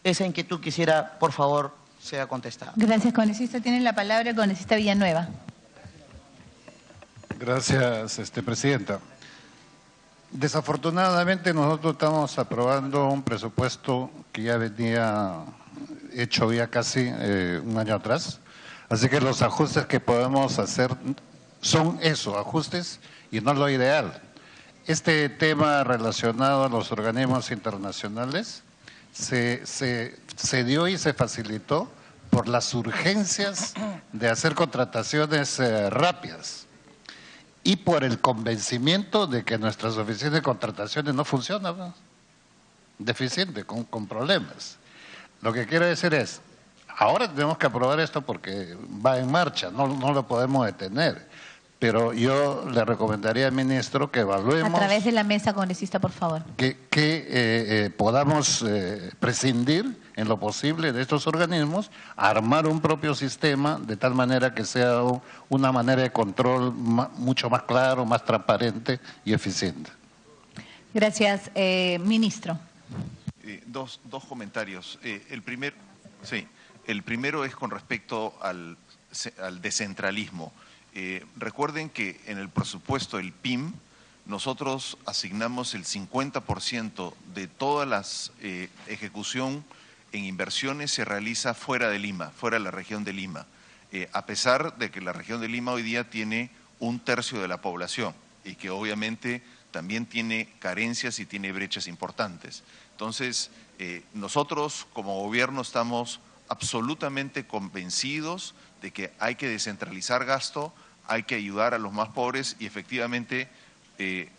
esa inquietud quisiera, por favor, sea contestada. Gracias, congresista. Tiene la palabra el congresista Villanueva. Gracias, presidenta. Desafortunadamente nosotros estamos aprobando un presupuesto que ya venía hecho ya casi un año atrás. Así que los ajustes que podemos hacer son eso, ajustes y no lo ideal. Este tema relacionado a los organismos internacionales se dio y se facilitó por las urgencias de hacer contrataciones rápidas y por el convencimiento de que nuestras oficinas de contrataciones no funcionan, ¿no? Deficiente, con problemas. Lo que quiero decir es, ahora tenemos que aprobar esto porque va en marcha, no lo podemos detener. Pero yo le recomendaría al ministro que evaluemos… A través de la mesa, congresista, por favor. Que podamos prescindir en lo posible de estos organismos, armar un propio sistema de tal manera que sea una manera de control mucho más claro, más transparente y eficiente. Gracias, ministro. Dos comentarios. El primero es con respecto al descentralismo. Recuerden que en el presupuesto del PIM nosotros asignamos el 50% de toda la ejecución en inversiones se realiza fuera de Lima, fuera de la región de Lima, a pesar de que la región de Lima hoy día tiene 1/3 de la población y que obviamente también tiene carencias y tiene brechas importantes. Entonces, nosotros como gobierno estamos absolutamente convencidos de que hay que descentralizar gasto, hay que ayudar a los más pobres y efectivamente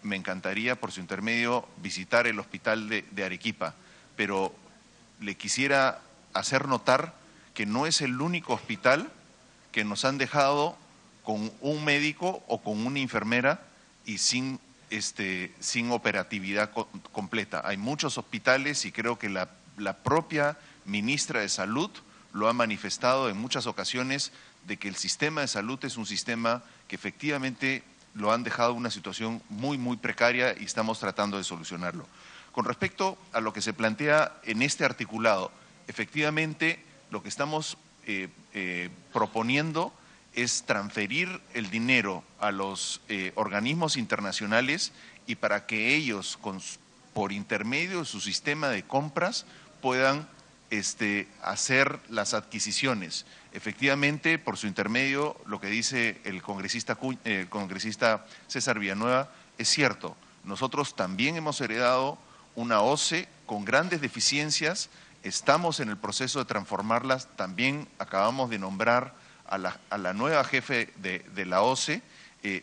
me encantaría por su intermedio visitar el hospital de Arequipa, pero le quisiera hacer notar que no es el único hospital que nos han dejado con un médico o con una enfermera y sin operatividad completa. Hay muchos hospitales y creo que la propia ministra de Salud lo ha manifestado en muchas ocasiones de que el sistema de salud es un sistema que efectivamente lo han dejado en una situación muy, muy precaria y estamos tratando de solucionarlo. Con respecto a lo que se plantea en este articulado, efectivamente lo que estamos proponiendo es transferir el dinero a los organismos internacionales y para que ellos, por intermedio de su sistema de compras, puedan hacer las adquisiciones. Efectivamente, por su intermedio, lo que dice el congresista César Villanueva es cierto. Nosotros también hemos heredado una OCE con grandes deficiencias, estamos en el proceso de transformarlas, también acabamos de nombrar a la nueva jefe de la OCE,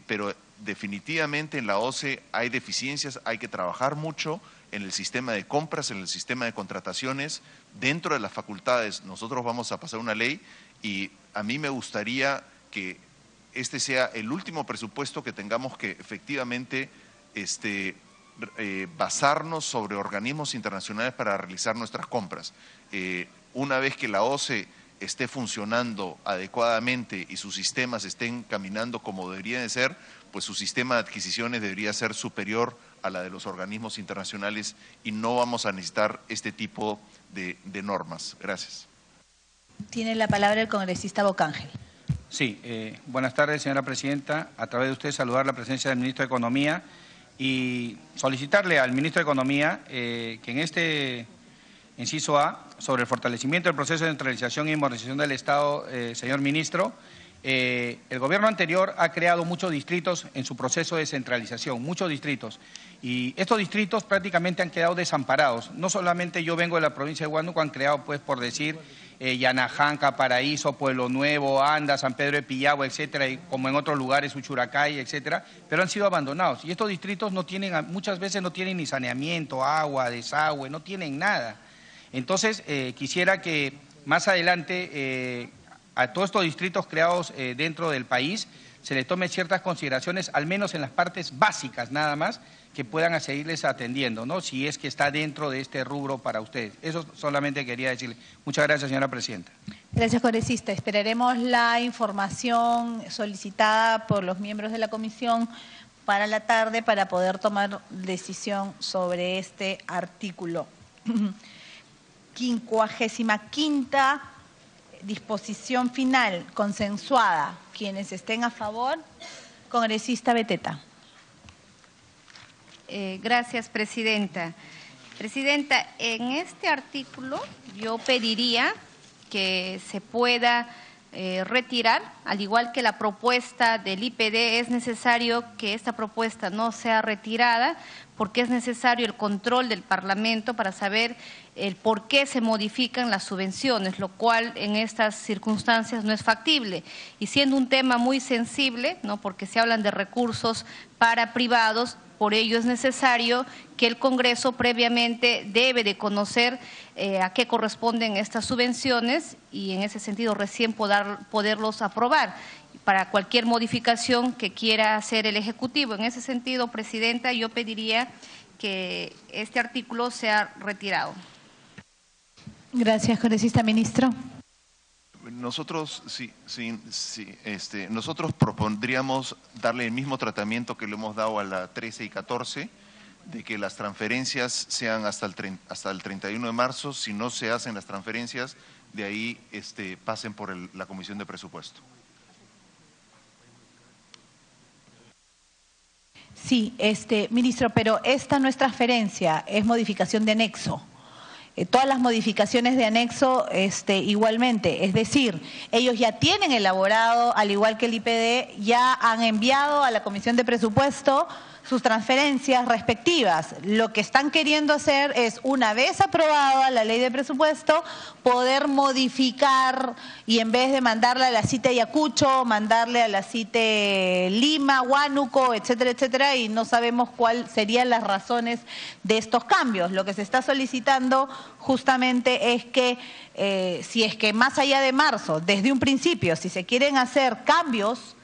pero definitivamente en la OCE hay deficiencias, hay que trabajar mucho en el sistema de compras, en el sistema de contrataciones, dentro de las facultades. Nosotros vamos a pasar una ley y a mí me gustaría que este sea el último presupuesto que tengamos que efectivamente basarnos sobre organismos internacionales para realizar nuestras compras. Una vez que la OCE esté funcionando adecuadamente y sus sistemas estén caminando como deberían de ser, pues su sistema de adquisiciones debería ser superior a la de los organismos internacionales y no vamos a necesitar este tipo de normas. Gracias. Tiene la palabra el congresista Bocángel. Sí, buenas tardes, señora presidenta. A través de usted saludar la presencia del ministro de Economía y solicitarle al ministro de Economía que en este inciso A, sobre el fortalecimiento del proceso de centralización y modernización del Estado, señor ministro, el gobierno anterior ha creado muchos distritos en su proceso de centralización, muchos distritos, y estos distritos prácticamente han quedado desamparados. No solamente yo vengo de la provincia de Huánuco, han creado, pues, por decir, Yanajanca, Paraíso, Pueblo Nuevo, Anda, San Pedro de Pillagua, etcétera, y como en otros lugares, Uchuracay, etcétera, pero han sido abandonados. Y estos distritos no tienen, muchas veces no tienen ni saneamiento, agua, desagüe, no tienen nada. Entonces, quisiera que más adelante a todos estos distritos creados dentro del país se les tome ciertas consideraciones, al menos en las partes básicas nada más, que puedan seguirles atendiendo, ¿no? Si es que está dentro de este rubro para ustedes. Eso solamente quería decirle. Muchas gracias, señora presidenta. Gracias, congresista. Esperaremos la información solicitada por los miembros de la comisión para la tarde para poder tomar decisión sobre este artículo. 55ª disposición final consensuada. Quienes estén a favor, congresista Beteta. Gracias, Presidenta. Presidenta, en este artículo yo pediría que se pueda retirar, al igual que la propuesta del IPD, es necesario que esta propuesta no sea retirada porque es necesario el control del Parlamento para saber el por qué se modifican las subvenciones, lo cual en estas circunstancias no es factible. Y siendo un tema muy sensible, ¿no?, porque se hablan de recursos para privados, por ello es necesario que el Congreso previamente debe de conocer a qué corresponden estas subvenciones y en ese sentido recién poderlos aprobar para cualquier modificación que quiera hacer el Ejecutivo. En ese sentido, Presidenta, yo pediría que este artículo sea retirado. Gracias, congresista ministro. Nosotros nosotros propondríamos darle el mismo tratamiento que le hemos dado a la 13 y 14, de que las transferencias sean hasta el 31 de marzo. Si no se hacen las transferencias, de ahí pasen por la Comisión de Presupuesto. Sí, ministro, pero esta no es transferencia, es modificación de anexo. Todas las modificaciones de anexo igualmente, es decir, ellos ya tienen elaborado, al igual que el IPD, ya han enviado a la Comisión de Presupuesto sus transferencias respectivas. Lo que están queriendo hacer es, una vez aprobada la ley de presupuesto, poder modificar y en vez de mandarle a la CITE Ayacucho, mandarle a la CITE Lima, Huánuco, etcétera, etcétera, y no sabemos cuáles serían las razones de estos cambios. Lo que se está solicitando justamente es que, si es que más allá de marzo, desde un principio, si se quieren hacer cambios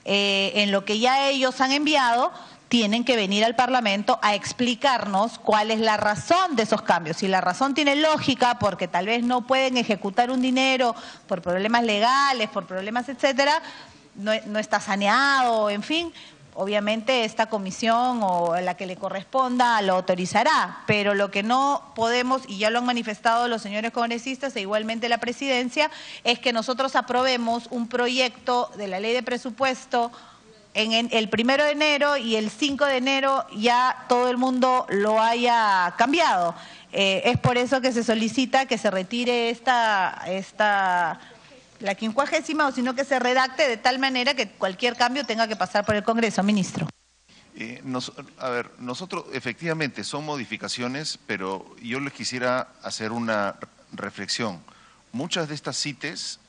en lo que ya ellos han enviado, tienen que venir al Parlamento a explicarnos cuál es la razón de esos cambios. Si la razón tiene lógica, porque tal vez no pueden ejecutar un dinero por problemas legales, por problemas, etcétera, no está saneado, en fin, obviamente esta comisión o la que le corresponda lo autorizará, pero lo que no podemos, y ya lo han manifestado los señores congresistas e igualmente la presidencia, es que nosotros aprobemos un proyecto de la ley de presupuesto en el 1 de enero y el 5 de enero ya todo el mundo lo haya cambiado. Es por eso que se solicita que se retire la 50ª, o sino que se redacte de tal manera que cualquier cambio tenga que pasar por el Congreso. Ministro. Nosotros efectivamente son modificaciones, pero yo les quisiera hacer una reflexión. Muchas de estas CITES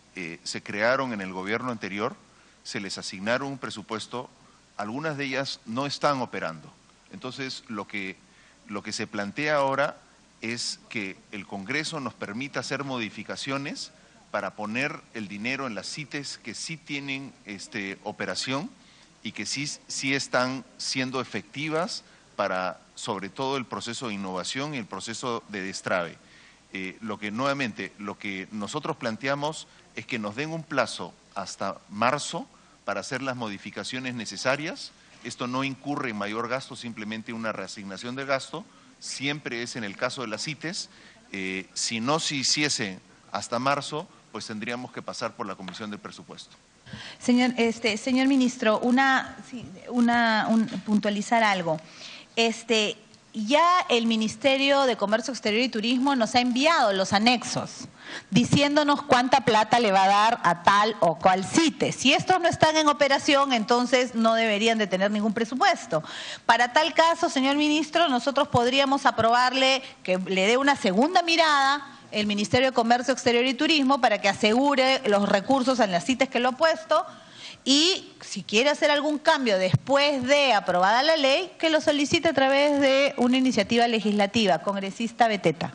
se crearon en el gobierno anterior, se les asignaron un presupuesto, algunas de ellas no están operando. Entonces, lo que se plantea ahora es que el Congreso nos permita hacer modificaciones para poner el dinero en las CITES que sí tienen operación y que sí están siendo efectivas para, sobre todo, el proceso de innovación y el proceso de destrave. Lo que nosotros planteamos es que nos den un plazo hasta marzo para hacer las modificaciones necesarias. Esto no incurre en mayor gasto, simplemente una reasignación de gasto. Siempre es en el caso de las CITES. Si no se hiciese hasta marzo, pues tendríamos que pasar por la Comisión de Presupuesto. Señor ministro, puntualizar algo. Ya el Ministerio de Comercio Exterior y Turismo nos ha enviado los anexos diciéndonos cuánta plata le va a dar a tal o cual CITE. Si estos no están en operación, entonces no deberían de tener ningún presupuesto. Para tal caso, señor ministro, nosotros podríamos aprobarle que le dé una segunda mirada el Ministerio de Comercio Exterior y Turismo para que asegure los recursos en las CITES que lo ha puesto. Y si quiere hacer algún cambio después de aprobada la ley, que lo solicite a través de una iniciativa legislativa. Congresista Beteta.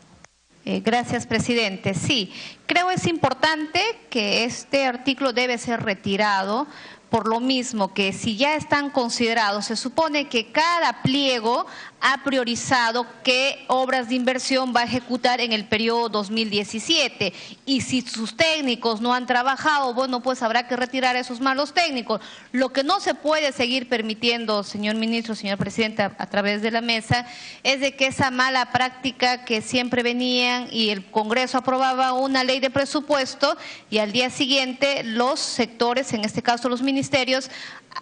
Gracias, presidente. Sí, creo es importante que este artículo debe ser retirado, por lo mismo que si ya están considerados, se supone que cada pliego ha priorizado qué obras de inversión va a ejecutar en el periodo 2017. Y si sus técnicos no han trabajado, bueno, pues habrá que retirar a esos malos técnicos. Lo que no se puede seguir permitiendo, señor ministro, señor presidente, a través de la mesa, es de que esa mala práctica que siempre venían y el Congreso aprobaba una ley de presupuesto y al día siguiente los sectores, en este caso los ministerios,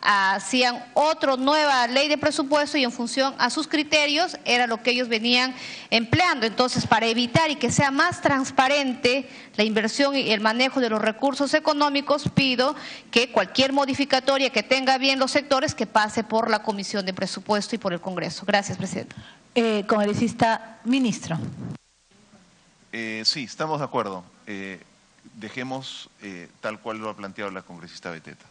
hacían otra nueva ley de presupuesto y en función a sus criterios era lo que ellos venían empleando. Entonces, para evitar y que sea más transparente la inversión y el manejo de los recursos económicos, pido que cualquier modificatoria que tenga bien los sectores que pase por la Comisión de Presupuesto y por el Congreso. Gracias, presidente. Congresista ministro. Sí, estamos de acuerdo. Dejemos tal cual lo ha planteado la congresista Beteta.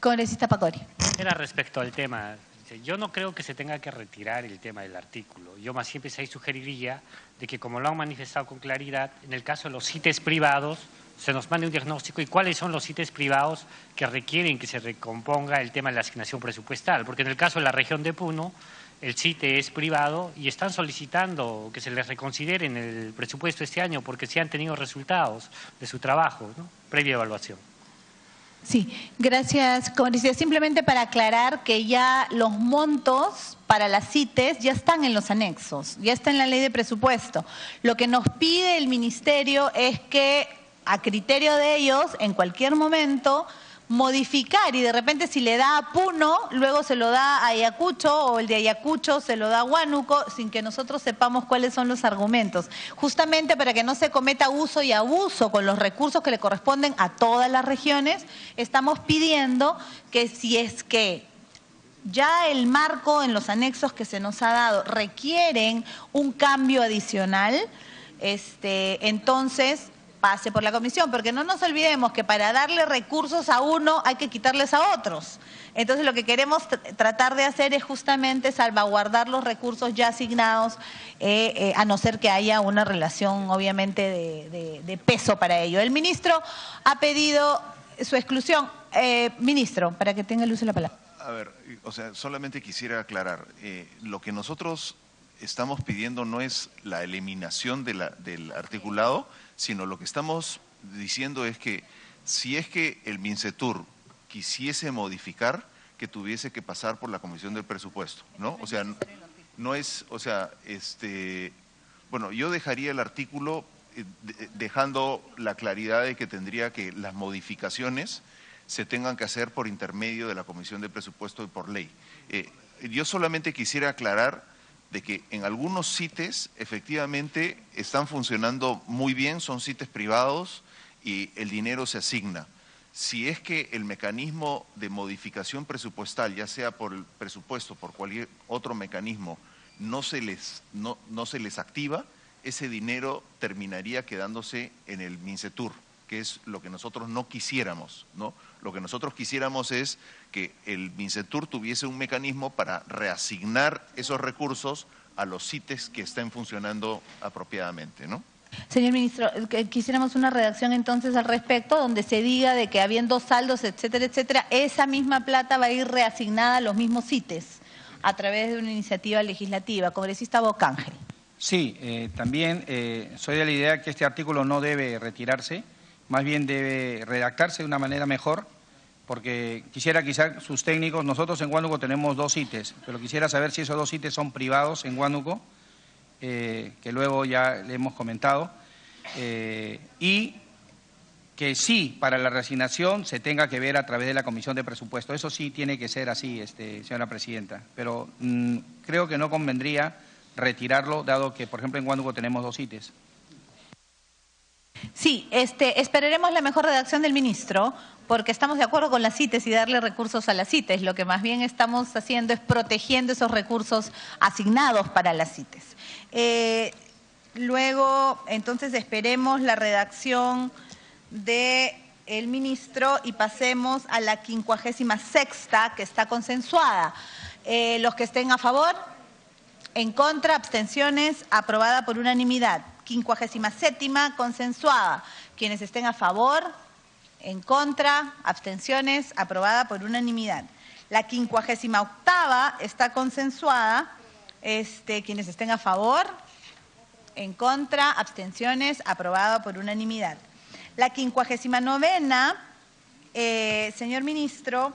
Congresista Pacori. Era respecto al tema. Yo no creo que se tenga que retirar el tema del artículo. Yo más siempre ahí sugeriría de que, como lo han manifestado con claridad, en el caso de los CITES privados, se nos mande un diagnóstico y cuáles son los CITES privados que requieren que se recomponga el tema de la asignación presupuestal. Porque en el caso de la región de Puno, el CITE es privado y están solicitando que se les reconsidere en el presupuesto este año porque sí han tenido resultados de su trabajo, ¿no? Previa evaluación. Sí, gracias, congresista. Simplemente para aclarar que ya los montos para las CITES ya están en los anexos, ya está en la ley de presupuesto. Lo que nos pide el ministerio es que, a criterio de ellos, en cualquier momento, modificar y de repente si le da a Puno, luego se lo da a Ayacucho o el de Ayacucho se lo da a Huánuco sin que nosotros sepamos cuáles son los argumentos. Justamente para que no se cometa uso y abuso con los recursos que le corresponden a todas las regiones, estamos pidiendo que si es que ya el marco en los anexos que se nos ha dado requieren un cambio adicional, entonces pase por la comisión, porque no nos olvidemos que para darle recursos a uno hay que quitarles a otros. Entonces lo que queremos tratar de hacer es justamente salvaguardar los recursos ya asignados, a no ser que haya una relación obviamente de peso para ello. El ministro ha pedido su exclusión. Ministro, para que tenga el uso de la palabra. A ver, o sea, solamente quisiera aclarar, lo que nosotros estamos pidiendo no es la eliminación del articulado, sino lo que estamos diciendo es que si es que el MINCETUR quisiese modificar, que tuviese que pasar por la Comisión del Presupuesto, ¿no? O sea, no es, o sea, bueno, yo dejaría el artículo dejando la claridad de que tendría que las modificaciones se tengan que hacer por intermedio de la Comisión de Presupuesto y por ley. Yo solamente quisiera aclarar de que en algunos CITES efectivamente están funcionando muy bien, son CITES privados y el dinero se asigna. Si es que el mecanismo de modificación presupuestal, ya sea por el presupuesto, por cualquier otro mecanismo, no se les activa, ese dinero terminaría quedándose en el MINCETUR, que es lo que nosotros no quisiéramos, ¿no? Lo que nosotros quisiéramos es que el MINCETUR tuviese un mecanismo para reasignar esos recursos a los CITES que estén funcionando apropiadamente, ¿no? Señor ministro, quisiéramos una redacción entonces al respecto, donde se diga de que habiendo saldos, etcétera, etcétera, esa misma plata va a ir reasignada a los mismos CITES a través de una iniciativa legislativa. Congresista Bocángel. Sí, también soy de la idea que este artículo no debe retirarse, más bien debe redactarse de una manera mejor, porque quisiera quizás sus técnicos, nosotros en Huánuco tenemos 2 CITES, pero quisiera saber si esos 2 CITES son privados en Huánuco, que luego ya le hemos comentado, y que sí, para la reasignación se tenga que ver a través de la Comisión de Presupuesto. Eso sí tiene que ser así, señora presidenta, pero creo que no convendría retirarlo, dado que, por ejemplo, en Huánuco tenemos 2 CITES. Sí, esperaremos la mejor redacción del ministro, porque estamos de acuerdo con las CITES y darle recursos a las CITES. Lo que más bien estamos haciendo es protegiendo esos recursos asignados para las CITES. Luego, entonces, esperemos la redacción del ministro y pasemos a la 56ª, que está consensuada. Los que estén a favor, en contra, abstenciones, aprobada por unanimidad. 57ª, consensuada. Quienes estén a favor, en contra, abstenciones, aprobada por unanimidad. La 58ª está consensuada. Quienes estén a favor, en contra, abstenciones, aprobado por unanimidad. La 59ª, señor ministro,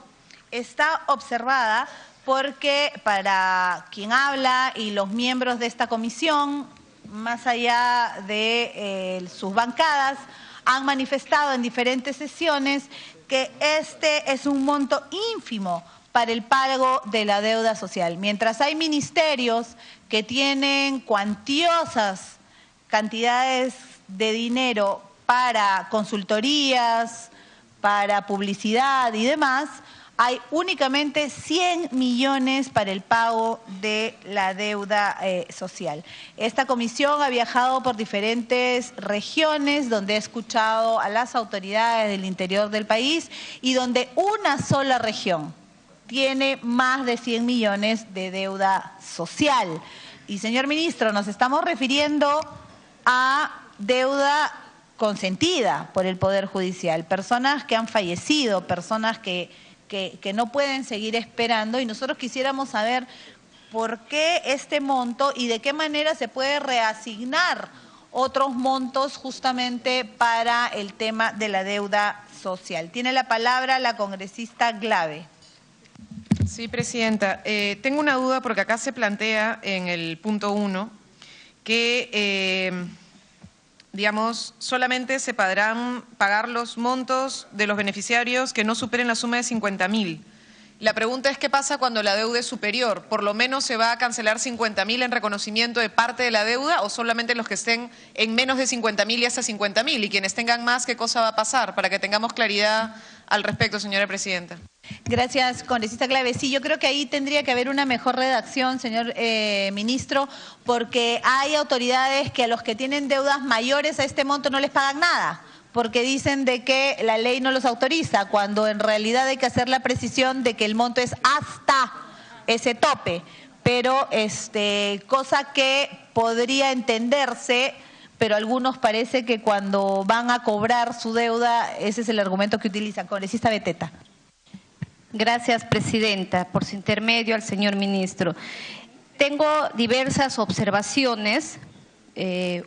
está observada porque para quien habla y los miembros de esta comisión, más allá de sus bancadas, han manifestado en diferentes sesiones que este es un monto ínfimo para el pago de la deuda social. Mientras hay ministerios que tienen cuantiosas cantidades de dinero para consultorías, para publicidad y demás, hay únicamente 100 millones para el pago de la deuda social. Esta comisión ha viajado por diferentes regiones donde ha escuchado a las autoridades del interior del país y donde una sola región tiene más de 100 millones de deuda social. Y, señor ministro, nos estamos refiriendo a deuda consentida por el Poder Judicial, personas que han fallecido, personas que no pueden seguir esperando, y nosotros quisiéramos saber por qué este monto y de qué manera se puede reasignar otros montos justamente para el tema de la deuda social. Tiene la palabra la congresista Glave. Sí, presidenta. Tengo una duda porque acá se plantea en el punto 1 que, digamos, solamente se podrán pagar los montos de los beneficiarios que no superen la suma de 50.000. La pregunta es qué pasa cuando la deuda es superior. ¿Por lo menos se va a cancelar 50.000 en reconocimiento de parte de la deuda o solamente los que estén en menos de 50.000 y hasta 50.000? Y quienes tengan más, ¿qué cosa va a pasar? Para que tengamos claridad al respecto, señora presidenta. Gracias, congresista Clave. Sí, yo creo que ahí tendría que haber una mejor redacción, señor ministro, porque hay autoridades que a los que tienen deudas mayores a este monto no les pagan nada, porque dicen de que la ley no los autoriza, cuando en realidad hay que hacer la precisión de que el monto es hasta ese tope, pero cosa que podría entenderse, pero algunos parece que cuando van a cobrar su deuda, ese es el argumento que utilizan. Congresista Beteta. Gracias, presidenta. Por su intermedio al señor ministro. Tengo diversas observaciones.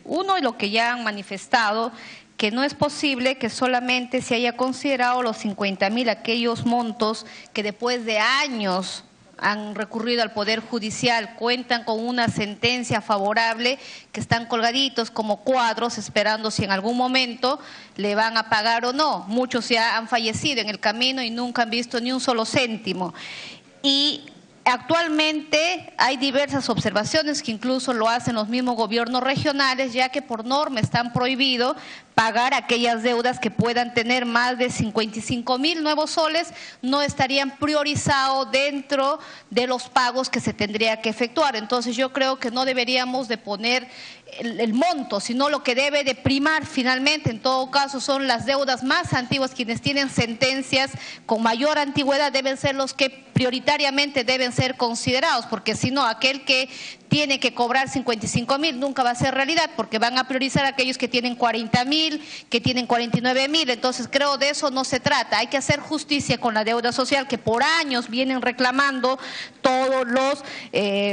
Uno, lo que ya han manifestado, que no es posible que solamente se haya considerado los 50.000, aquellos montos que después de años han recurrido al Poder Judicial, cuentan con una sentencia favorable, que están colgaditos como cuadros esperando si en algún momento le van a pagar o no. Muchos ya han fallecido en el camino y nunca han visto ni un solo céntimo. Y actualmente hay diversas observaciones que incluso lo hacen los mismos gobiernos regionales, ya que por norma están prohibidos pagar aquellas deudas que puedan tener más de 55.000 nuevos soles, no estarían priorizados dentro de los pagos que se tendría que efectuar. Entonces yo creo que no deberíamos de poner el monto, sino lo que debe de primar finalmente, en todo caso, son las deudas más antiguas. Quienes tienen sentencias con mayor antigüedad deben ser los que prioritariamente deben ser considerados, porque si no, aquel que tiene que cobrar 55.000 nunca va a ser realidad, porque van a priorizar a aquellos que tienen 40.000, que tienen 49.000. Entonces creo de eso no se trata. Hay que hacer justicia con la deuda social que por años vienen reclamando todos los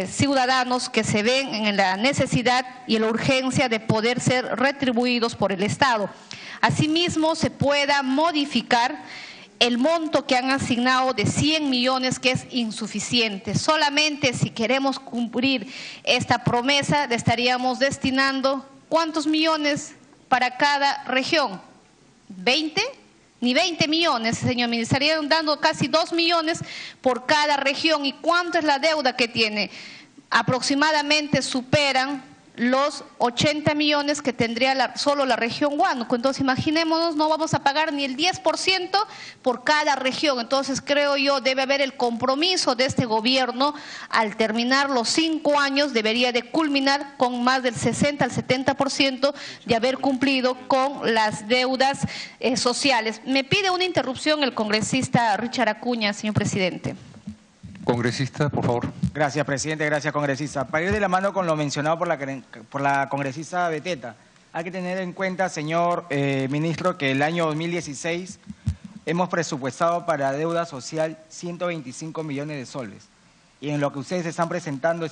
ciudadanos que se ven en la necesidad y en la urgencia de poder ser retribuidos por el Estado. Asimismo, se pueda modificar el monto que han asignado de 100 millones, que es insuficiente. Solamente si queremos cumplir esta promesa, le estaríamos destinando ¿cuántos millones para cada región? ¿20? Ni 20 millones, señor ministro. Estarían dando casi 2 millones por cada región. ¿Y cuánto es la deuda que tiene? Aproximadamente superan los 80 millones que tendría solo la región Huánuco. Entonces, imaginémonos, no vamos a pagar ni el 10% por cada región. Entonces, creo yo, debe haber el compromiso de este gobierno, al terminar los 5 años, debería de culminar con más del 60 al 70% de haber cumplido con las deudas sociales. Me pide una interrupción el congresista Richard Acuña, señor presidente. Congresista, por favor. Gracias, presidente. Gracias, congresista. Para ir de la mano con lo mencionado por la congresista Beteta, hay que tener en cuenta, señor ministro, que el año 2016 hemos presupuestado para deuda social 125 millones de soles. y en lo que ustedes están presentando,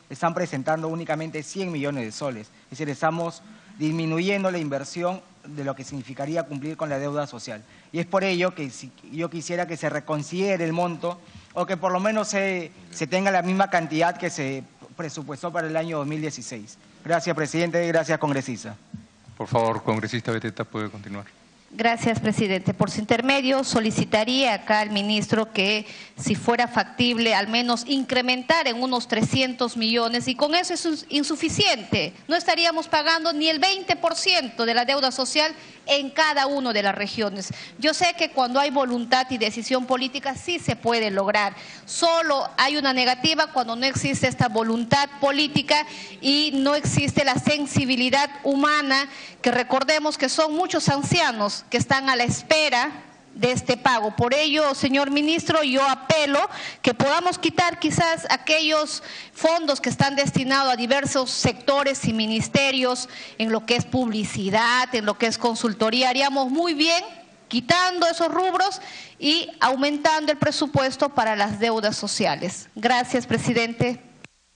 están presentando únicamente 100 millones de soles. Es decir, estamos disminuyendo la inversión de lo que significaría cumplir con la deuda social. Y es por ello que yo quisiera que se reconsidere el monto o que por lo menos se tenga la misma cantidad que se presupuestó para el año 2016. Gracias, presidente. Gracias, congresista. Por favor, congresista Beteta, puede continuar. Gracias, presidente. Por su intermedio, solicitaría acá al ministro que, si fuera factible, al menos incrementar en unos 300 millones, y con eso es insuficiente. No estaríamos pagando ni el 20% de la deuda social en cada una de las regiones. Yo sé que cuando hay voluntad y decisión política sí se puede lograr. Solo hay una negativa cuando no existe esta voluntad política y no existe la sensibilidad humana, que recordemos que son muchos ancianos que están a la espera de este pago. Por ello, señor ministro, yo apelo que podamos quitar quizás aquellos fondos que están destinados a diversos sectores y ministerios, en lo que es publicidad, en lo que es consultoría. Haríamos muy bien quitando esos rubros y aumentando el presupuesto para las deudas sociales. Gracias, presidente.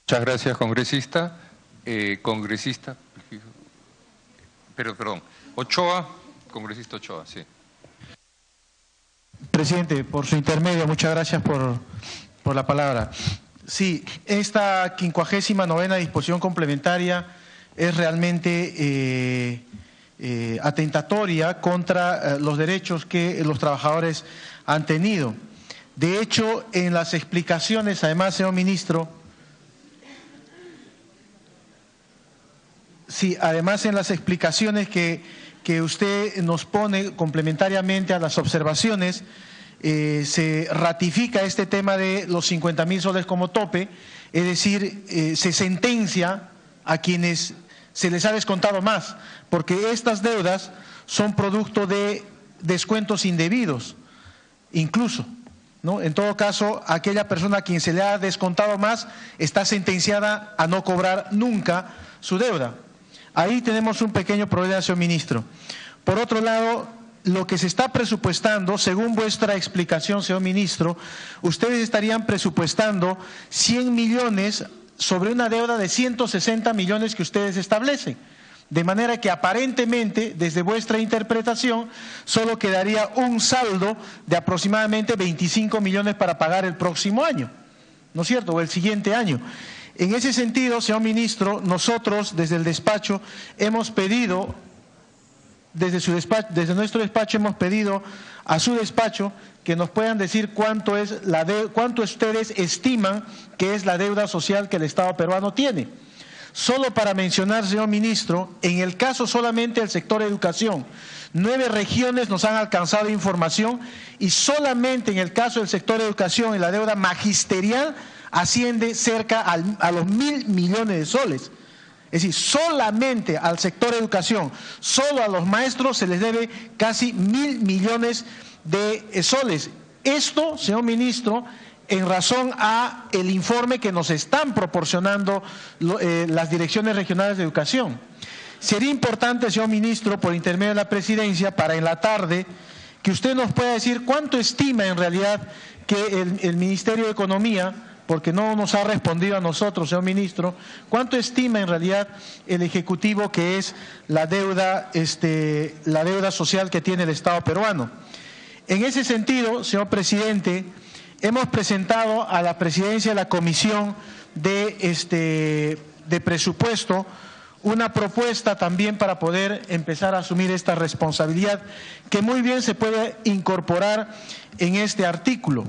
Muchas gracias, congresista. Perdón, Ochoa, congresista Ochoa, sí. Presidente, por su intermedio, muchas gracias por la palabra. Sí, esta 59ª disposición complementaria es realmente atentatoria contra los derechos que los trabajadores han tenido. De hecho, en las explicaciones, además, señor ministro, sí, además en las explicaciones que usted nos pone complementariamente a las observaciones, se ratifica este tema de los 50.000 soles como tope, es decir, se sentencia a quienes se les ha descontado más, porque estas deudas son producto de descuentos indebidos, incluso, ¿no? En todo caso, aquella persona a quien se le ha descontado más está sentenciada a no cobrar nunca su deuda. Ahí tenemos un pequeño problema, señor ministro. Por otro lado, lo que se está presupuestando, según vuestra explicación, señor ministro, ustedes estarían presupuestando 100 millones sobre una deuda de 160 millones que ustedes establecen. De manera que aparentemente, desde vuestra interpretación, solo quedaría un saldo de aproximadamente 25 millones para pagar el próximo año, ¿no es cierto?, o el siguiente año. En ese sentido, señor ministro, nosotros desde el despacho hemos pedido, desde nuestro despacho hemos pedido a su despacho que nos puedan decir cuánto ustedes estiman que es la deuda social que el Estado peruano tiene. Solo para mencionar, señor ministro, en el caso solamente del sector educación, 9 regiones nos han alcanzado información y solamente en el caso del sector educación, en la deuda magisterial, asciende cerca a los 1.000 millones de soles. Es decir, solamente al sector educación, solo a los maestros se les debe casi 1.000 millones de soles. Esto, señor ministro, en razón a el informe que nos están proporcionando las direcciones regionales de educación. Sería importante, señor ministro, por intermedio de la presidencia, para en la tarde, que usted nos pueda decir cuánto estima en realidad que el Ministerio de Economía, porque no nos ha respondido a nosotros, señor ministro, cuánto estima en realidad el Ejecutivo que es la deuda social que tiene el Estado peruano. En ese sentido, señor presidente, hemos presentado a la presidencia de la Comisión de Presupuesto una propuesta también para poder empezar a asumir esta responsabilidad que muy bien se puede incorporar en este artículo.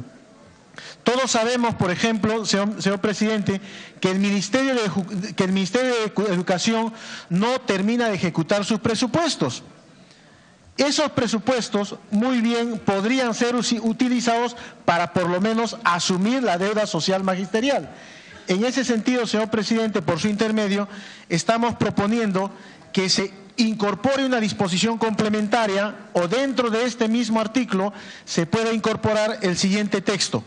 Todos sabemos, por ejemplo, señor presidente, que el Ministerio de Educación no termina de ejecutar sus presupuestos. Esos presupuestos muy bien podrían ser utilizados para por lo menos asumir la deuda social magisterial. En ese sentido, señor presidente, por su intermedio, estamos proponiendo que se incorpore una disposición complementaria o dentro de este mismo artículo se pueda incorporar el siguiente texto.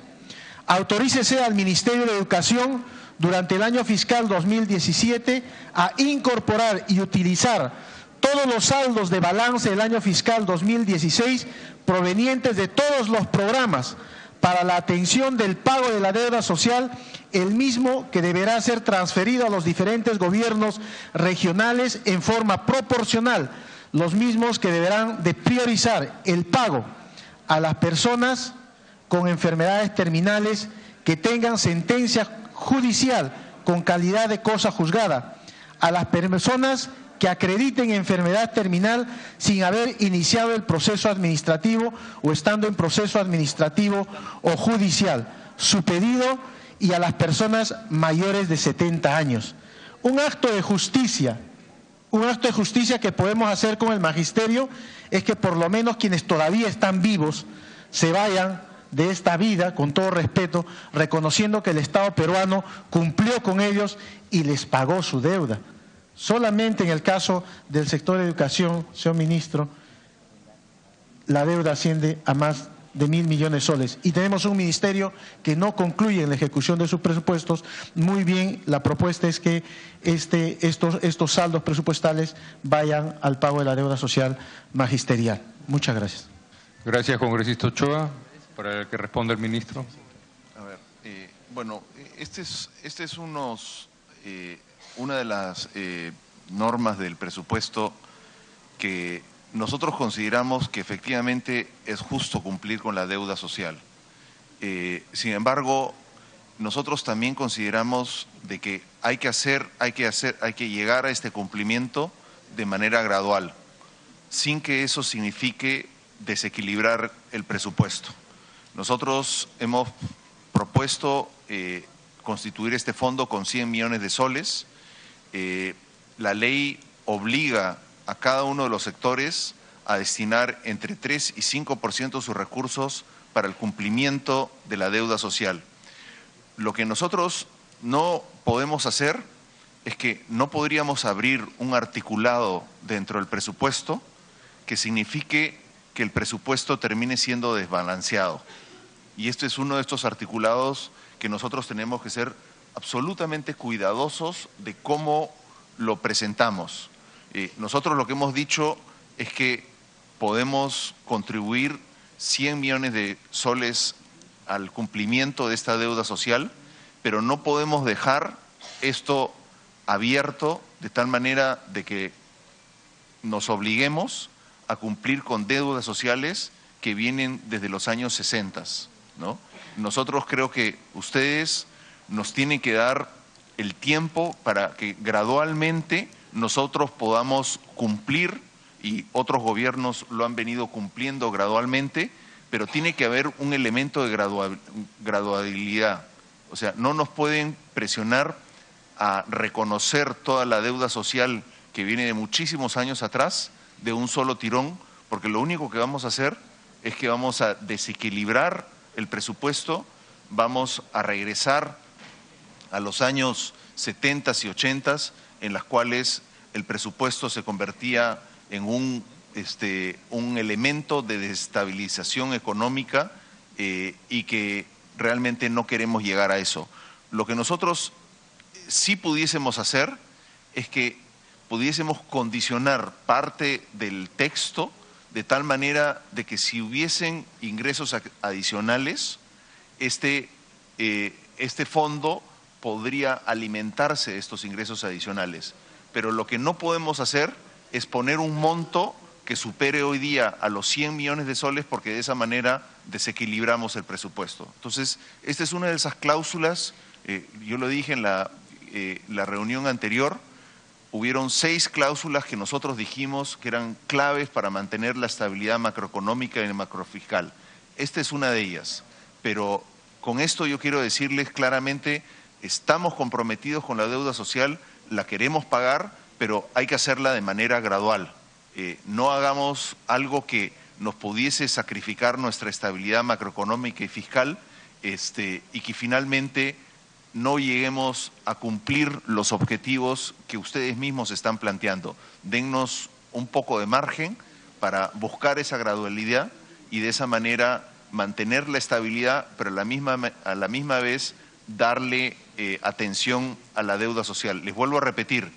Autorícese al Ministerio de Educación durante el año fiscal 2017 a incorporar y utilizar todos los saldos de balance del año fiscal 2016 provenientes de todos los programas para la atención del pago de la deuda social, el mismo que deberá ser transferido a los diferentes gobiernos regionales en forma proporcional, los mismos que deberán de priorizar el pago a las personas con enfermedades terminales que tengan sentencia judicial con calidad de cosa juzgada, a las personas que acrediten enfermedad terminal sin haber iniciado el proceso administrativo o estando en proceso administrativo o judicial, su pedido, y a las personas mayores de 70 años. Un acto de justicia que podemos hacer con el magisterio es que por lo menos quienes todavía están vivos se vayan de esta vida, con todo respeto, reconociendo que el Estado peruano cumplió con ellos y les pagó su deuda. Solamente en el caso del sector de educación, señor ministro, la deuda asciende a más de 1.000 millones de soles. Y tenemos un ministerio que no concluye en la ejecución de sus presupuestos. Muy bien, la propuesta es que estos saldos presupuestales vayan al pago de la deuda social magisterial. Muchas gracias. Gracias, congresista Ochoa. Para el que responda el ministro. A ver, bueno, este es una de las normas del presupuesto que nosotros consideramos que efectivamente es justo cumplir con la deuda social. Sin embargo, nosotros también consideramos de que hay que llegar a este cumplimiento de manera gradual, sin que eso signifique desequilibrar el presupuesto. Nosotros hemos propuesto constituir este fondo con 100 millones de soles. La ley obliga a cada uno de los sectores a destinar entre 3 y 5% de sus recursos para el cumplimiento de la deuda social. Lo que nosotros no podemos hacer es que no podríamos abrir un articulado dentro del presupuesto que signifique que el presupuesto termine siendo desbalanceado. Y este es uno de estos articulados que nosotros tenemos que ser absolutamente cuidadosos de cómo lo presentamos. Nosotros lo que hemos dicho es que podemos contribuir 100 millones de soles al cumplimiento de esta deuda social, pero no podemos dejar esto abierto de tal manera de que nos obliguemos a cumplir con deudas sociales que vienen desde los años 60, ¿no? Nosotros creo que ustedes nos tienen que dar el tiempo para que gradualmente nosotros podamos cumplir, y otros gobiernos lo han venido cumpliendo gradualmente, pero tiene que haber un elemento de gradualidad. O sea, no nos pueden presionar a reconocer toda la deuda social que viene de muchísimos años atrás de un solo tirón, porque lo único que vamos a hacer es que vamos a desequilibrar el presupuesto, vamos a regresar a los años 70 y 80 en las cuales el presupuesto se convertía en un elemento de desestabilización económica y que realmente no queremos llegar a eso. Lo que nosotros sí pudiésemos hacer es que pudiésemos condicionar parte del texto de tal manera de que si hubiesen ingresos adicionales, este fondo podría alimentarse de estos ingresos adicionales. Pero lo que no podemos hacer es poner un monto que supere hoy día a los 100 millones de soles, porque de esa manera desequilibramos el presupuesto. Entonces, esta es una de esas cláusulas, yo lo dije en la reunión anterior, hubieron 6 cláusulas que nosotros dijimos que eran claves para mantener la estabilidad macroeconómica y macrofiscal. Esta es una de ellas, pero con esto yo quiero decirles claramente, estamos comprometidos con la deuda social, la queremos pagar, pero hay que hacerla de manera gradual. No hagamos algo que nos pudiese sacrificar nuestra estabilidad macroeconómica y fiscal y que finalmente no lleguemos a cumplir los objetivos que ustedes mismos están planteando. Dennos un poco de margen para buscar esa gradualidad y de esa manera mantener la estabilidad, pero a la misma vez darle atención a la deuda social. Les vuelvo a repetir,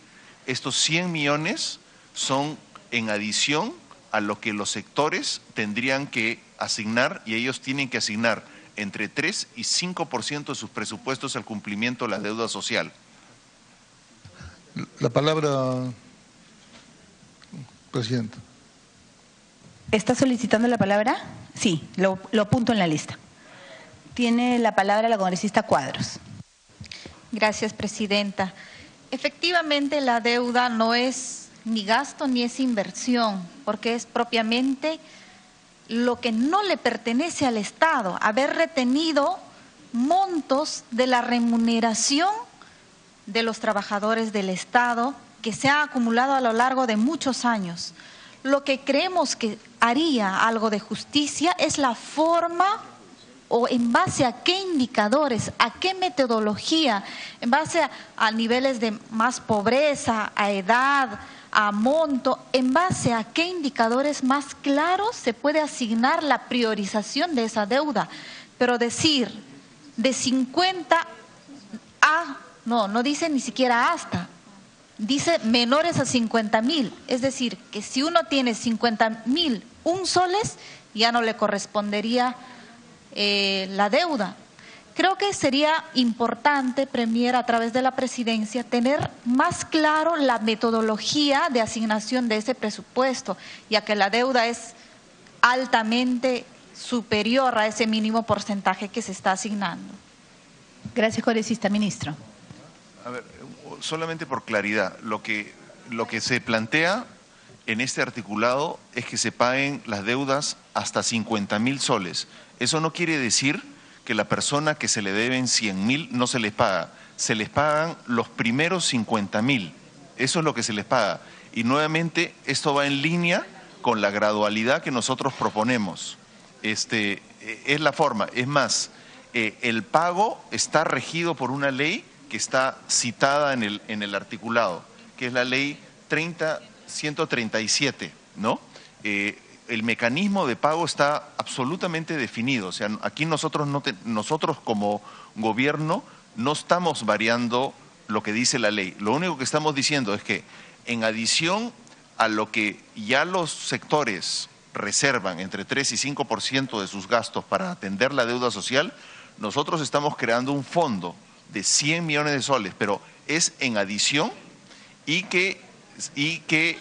estos 100 millones son en adición a lo que los sectores tendrían que asignar, y ellos tienen que asignar entre 3 y 5% de sus presupuestos al cumplimiento de la deuda social. La palabra, Presidenta. ¿Está solicitando la palabra? Sí, lo apunto en la lista. Tiene la palabra la congresista Cuadros. Gracias, Presidenta. Efectivamente, la deuda no es ni gasto ni es inversión, porque es propiamente lo que no le pertenece al Estado, haber retenido montos de la remuneración de los trabajadores del Estado que se ha acumulado a lo largo de muchos años. Lo que creemos que haría algo de justicia es la forma o en base a qué indicadores, a qué metodología, en base a niveles de más pobreza, a edad, a monto, en base a qué indicadores más claros se puede asignar la priorización de esa deuda. Pero decir de 50 a, no dice ni siquiera hasta, dice menores a 50.000, es decir, que si uno tiene 50.001 soles, ya no le correspondería la deuda. Creo que sería importante, Premier, a través de la Presidencia, tener más claro la metodología de asignación de ese presupuesto, ya que la deuda es altamente superior a ese mínimo porcentaje que se está asignando. Gracias, congresista. Ministro. A ver, solamente por claridad, lo que se plantea en este articulado es que se paguen las deudas hasta 50.000 soles. Eso no quiere decir que la persona que se le deben 100.000 no se les paga. Se les pagan los primeros 50.000. Eso es lo que se les paga. Y nuevamente esto va en línea con la gradualidad que nosotros proponemos. Es la forma. Es más, el pago está regido por una ley que está citada en el articulado, que es la ley 137, ¿no? El mecanismo de pago está absolutamente definido. O sea, aquí nosotros como gobierno no estamos variando lo que dice la ley. Lo único que estamos diciendo es que en adición a lo que ya los sectores reservan entre 3 y 5% de sus gastos para atender la deuda social, nosotros estamos creando un fondo de 100 millones de soles, pero es en adición y que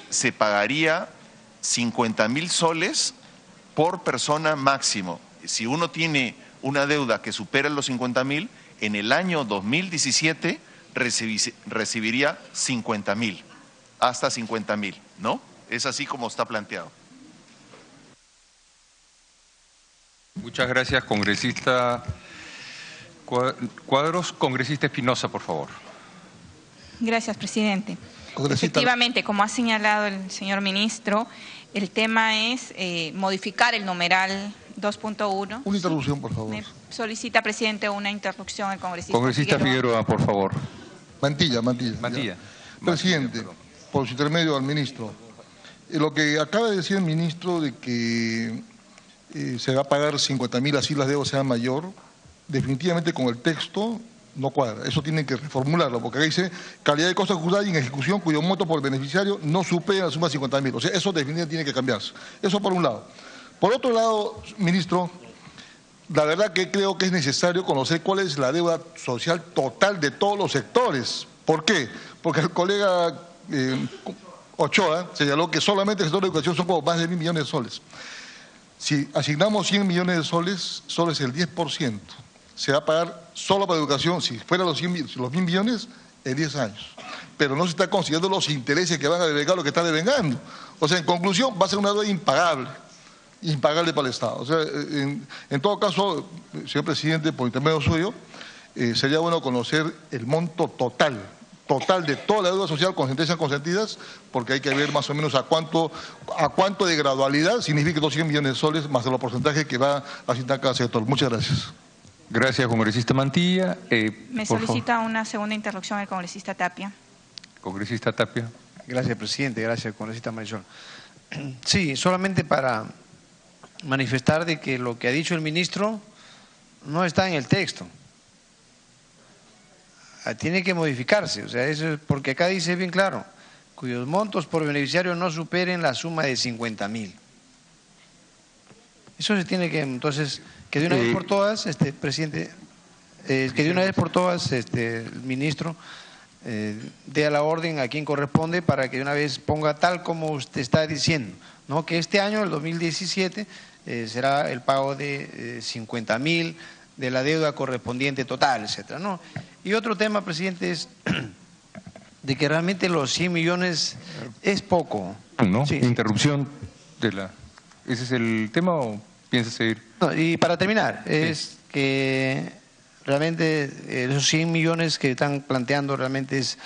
se pagaría 50.000 soles por persona máximo. Si uno tiene una deuda que supera los 50.000, en el año 2017 recibiría 50.000, hasta 50.000, ¿no? Es así como está planteado. Muchas gracias, congresista Cuadros. Congresista Espinosa, por favor. Gracias, presidente. Congresista. Efectivamente, como ha señalado el señor ministro, el tema es modificar el numeral 2.1. Una interrupción, por favor. Me solicita, presidente, una interrupción al congresista. Congresista Figueroa, por favor. Mantilla. Presidente, perdón. por su intermedio al ministro. Lo que acaba de decir el ministro de que se va a pagar 50.000 así la deuda sea mayor, definitivamente con el texto no cuadra. Eso tienen que reformularlo, porque ahí dice calidad de costo ejecutado y en ejecución cuyo monto por beneficiario no supera la suma de 50.000. O sea, eso definitivamente tiene que cambiarse. Eso por un lado. Por otro lado, ministro, la verdad que creo que es necesario conocer cuál es la deuda social total de todos los sectores. ¿Por qué? Porque el colega Ochoa señaló que solamente el sector de educación son como más de 1.000 millones de soles. Si asignamos 100 millones de soles, solo es el 10%. Se va a pagar solo para educación, si fuera los 1.000 millones, en 10 años. Pero no se está considerando los intereses que van a devengar lo que está devengando. O sea, en conclusión, va a ser una deuda impagable para el Estado. O sea, en todo caso, señor presidente, por intermedio suyo, sería bueno conocer el monto total de toda la deuda social con sentencias consentidas, porque hay que ver más o menos a cuánto de gradualidad significa los 100 millones de soles más de los porcentajes que va a asignar cada sector. Muchas gracias. Gracias, congresista Mantilla. Me solicita una segunda interrupción al congresista Tapia. Congresista Tapia. Gracias, presidente. Gracias, congresista Marisol. Sí, solamente para manifestar de que lo que ha dicho el ministro no está en el texto. Tiene que modificarse, o sea, eso es porque acá dice bien claro, cuyos montos por beneficiario no superen la suma de 50.000. Eso se tiene que entonces que de una vez por todas, presidente, que de una vez por todas, el ministro dé a la orden a quien corresponde para que de una vez ponga tal como usted está diciendo, ¿no? Que este año, el 2017, será el pago de 50.000 de la deuda correspondiente total, etcétera, ¿no? Y otro tema, presidente, es de que realmente los 100 millones es poco. ¿No? Sí, Interrupción de la... ¿Ese es el tema o piensa seguir? No, y para terminar, es que realmente esos 100 millones que están planteando realmente es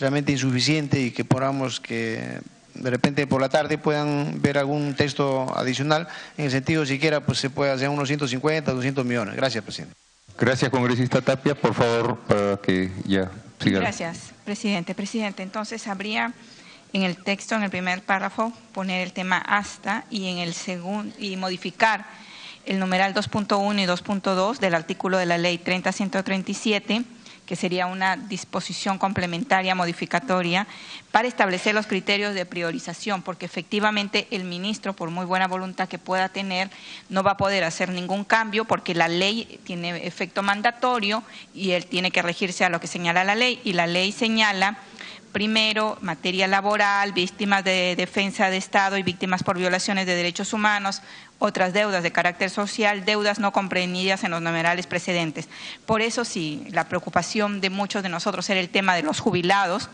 realmente insuficiente y que podamos que de repente por la tarde puedan ver algún texto adicional en el sentido siquiera pues se puede hacer unos 150, 200 millones. Gracias, presidente. Gracias, congresista Tapia. Por favor, para que ya siga. Gracias, presidente. Presidente, entonces habría en el texto, en el primer párrafo, poner el tema hasta y en el segundo y modificar el numeral 2.1 y 2.2 del artículo de la ley 30.137, que sería una disposición complementaria modificatoria para establecer los criterios de priorización, porque efectivamente el ministro, por muy buena voluntad que pueda tener, no va a poder hacer ningún cambio porque la ley tiene efecto mandatorio y él tiene que regirse a lo que señala la ley, y la ley señala primero, materia laboral, víctimas de defensa de Estado y víctimas por violaciones de derechos humanos, otras deudas de carácter social, deudas no comprendidas en los numerales precedentes. Por eso, sí, la preocupación de muchos de nosotros era el tema de los jubilados.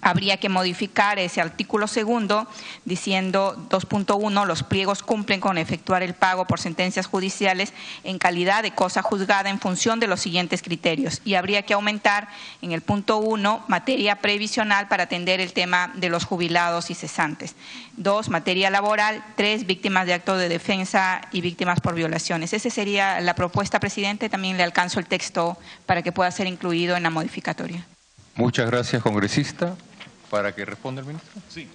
Habría que modificar ese artículo segundo diciendo 2.1, los pliegos cumplen con efectuar el pago por sentencias judiciales en calidad de cosa juzgada en función de los siguientes criterios. Y habría que aumentar en el punto 1 materia previsional para atender el tema de los jubilados y cesantes. 2, materia laboral. 3, víctimas de actos de defensa y víctimas por violaciones. Esa sería la propuesta, presidente. También le alcanzo el texto para que pueda ser incluido en la modificatoria. Muchas gracias, congresista. ¿Para que responda el ministro? Sí.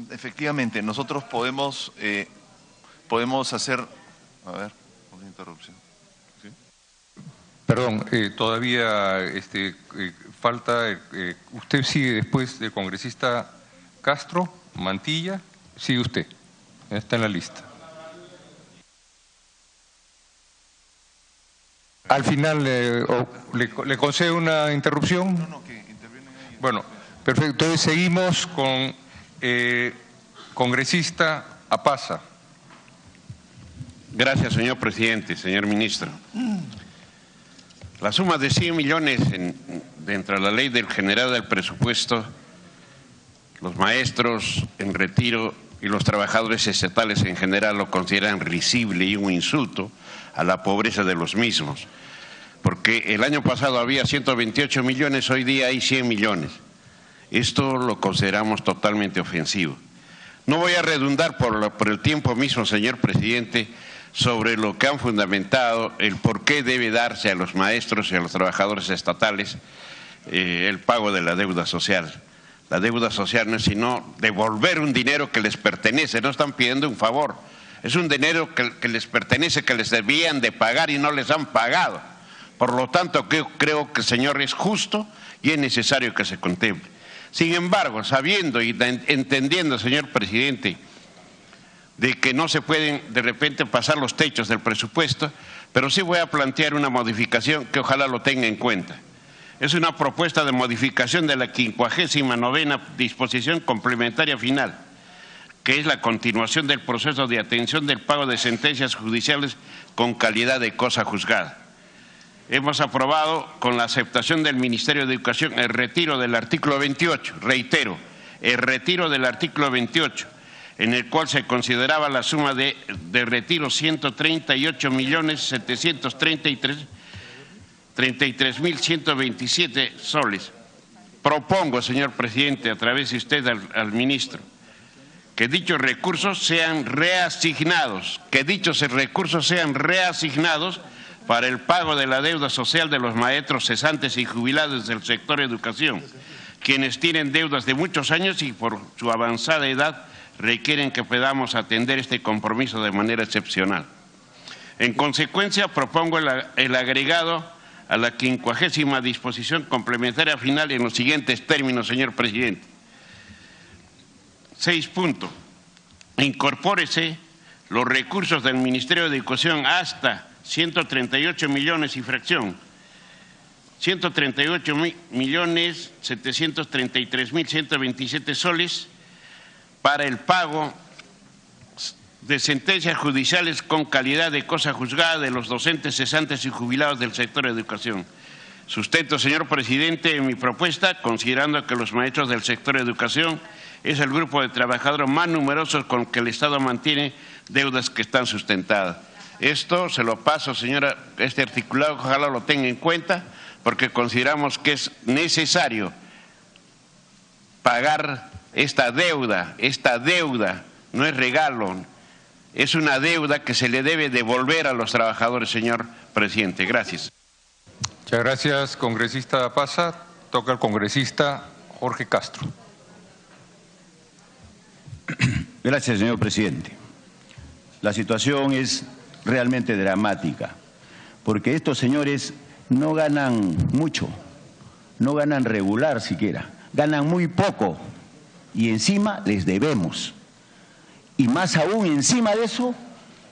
Efectivamente, nosotros podemos hacer... A ver, una interrupción. ¿Sí? Perdón, todavía falta... usted sigue después del congresista Castro, Mantilla, sigue usted. Está en la lista. Al final, ¿le concedo una interrupción? No, que intervienen ahí. Bueno, perfecto. Entonces seguimos con congresista Apaza. Gracias, señor presidente, señor ministro. La suma de 100 millones dentro de la ley del general del presupuesto, los maestros en retiro y los trabajadores estatales en general lo consideran risible y un insulto a la pobreza de los mismos, porque el año pasado había 128 millones, hoy día hay 100 millones. Esto lo consideramos totalmente ofensivo. No voy a redundar por el tiempo mismo, señor presidente, sobre lo que han fundamentado el por qué debe darse a los maestros y a los trabajadores estatales el pago de la deuda social. La deuda social no es sino devolver un dinero que les pertenece, no están pidiendo un favor. Es un dinero que les pertenece, que les debían de pagar y no les han pagado. Por lo tanto, creo que, señor, es justo y es necesario que se contemple. Sin embargo, sabiendo y entendiendo, señor presidente, de que no se pueden de repente pasar los techos del presupuesto, pero sí voy a plantear una modificación que ojalá lo tenga en cuenta. Es una propuesta de modificación de la 59ª disposición complementaria final, que es la continuación del proceso de atención del pago de sentencias judiciales con calidad de cosa juzgada. Hemos aprobado con la aceptación del Ministerio de Educación el retiro del artículo 28, reitero, el retiro del artículo 28, en el cual se consideraba la suma de retiro 138.733.127 soles. Propongo, señor presidente, a través de usted al ministro, que dichos recursos sean reasignados, para el pago de la deuda social de los maestros cesantes y jubilados del sector educación, quienes tienen deudas de muchos años y por su avanzada edad requieren que podamos atender este compromiso de manera excepcional. En consecuencia, propongo el agregado a la 50ª disposición complementaria final en los siguientes términos, señor presidente. 6 puntos. incorpórese los recursos del Ministerio de Educación hasta 138 millones y fracción, 138.733.127 soles para el pago de sentencias judiciales con calidad de cosa juzgada de los docentes, cesantes y jubilados del sector de educación. Sustento, señor presidente, en mi propuesta, considerando que los maestros del sector de educación es el grupo de trabajadores más numerosos con que el Estado mantiene deudas que están sustentadas. Esto se lo paso, señora, este articulado, ojalá lo tenga en cuenta, porque consideramos que es necesario pagar esta deuda no es regalo, es una deuda que se le debe devolver a los trabajadores, señor presidente. Gracias. Muchas gracias, congresista Pasa. Toca el congresista Jorge Castro. Gracias, señor presidente. La situación es realmente dramática, porque estos señores no ganan mucho, no ganan regular siquiera, ganan muy poco y encima les debemos. Y más aún encima de eso,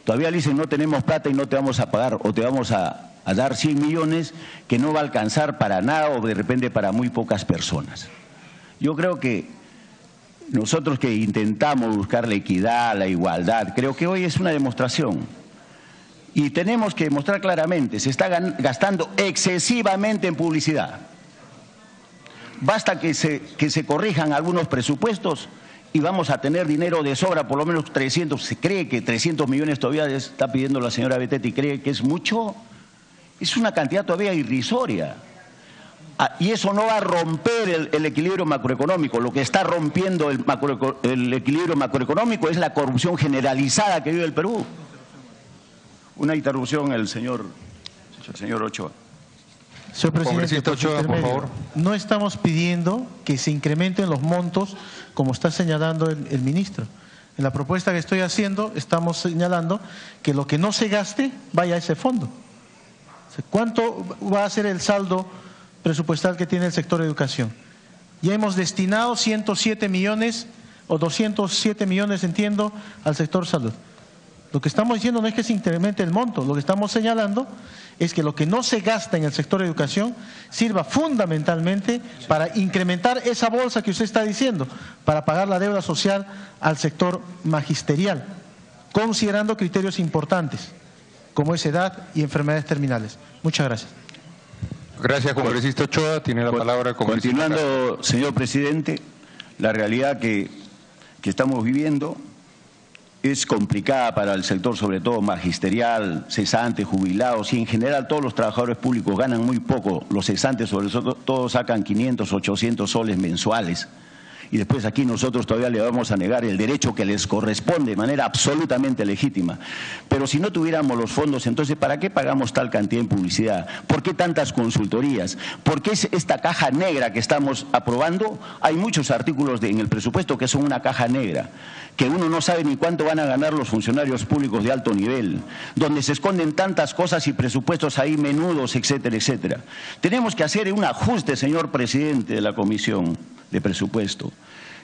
todavía le dicen no tenemos plata y no te vamos a pagar o te vamos a dar 100 millones que no va a alcanzar para nada o de repente para muy pocas personas. Yo creo que nosotros que intentamos buscar la equidad, la igualdad, creo que hoy es una demostración. Y tenemos que demostrar claramente, se está gastando excesivamente en publicidad. Basta que se corrijan algunos presupuestos y vamos a tener dinero de sobra, por lo menos 300, se cree que 300 millones todavía está pidiendo la señora Betete y cree que es mucho, es una cantidad todavía irrisoria. Y eso no va a romper el equilibrio macroeconómico. Lo que está rompiendo el equilibrio macroeconómico es la corrupción generalizada que vive el Perú. Una interrupción, el señor Ochoa. Señor presidente, Ochoa, por favor. No estamos pidiendo que se incrementen los montos como está señalando el ministro. En la propuesta que estoy haciendo estamos señalando que lo que no se gaste vaya a ese fondo. ¿Cuánto va a ser el saldo presupuestal que tiene el sector de educación? Ya hemos destinado 107 millones o 207 millones, entiendo, al sector salud. Lo que estamos diciendo no es que se incremente el monto, lo que estamos señalando es que lo que no se gasta en el sector de educación sirva fundamentalmente para incrementar esa bolsa que usted está diciendo, para pagar la deuda social al sector magisterial, considerando criterios importantes como es edad y enfermedades terminales. Muchas gracias. Gracias, congresista Ochoa. Tiene la palabra el congresista. Continuando, señor presidente, la realidad que estamos viviendo es complicada para el sector, sobre todo magisterial, cesantes, jubilados y en general todos los trabajadores públicos ganan muy poco. Los cesantes sobre todo sacan 500, 800 soles mensuales. Y después aquí nosotros todavía le vamos a negar el derecho que les corresponde de manera absolutamente legítima. Pero si no tuviéramos los fondos, entonces ¿para qué pagamos tal cantidad en publicidad? ¿Por qué tantas consultorías? ¿Por qué esta caja negra que estamos aprobando? Hay muchos artículos en el presupuesto que son una caja negra, que uno no sabe ni cuánto van a ganar los funcionarios públicos de alto nivel, donde se esconden tantas cosas y presupuestos ahí menudos, etcétera, etcétera. Tenemos que hacer un ajuste, señor presidente de la Comisión de Presupuesto.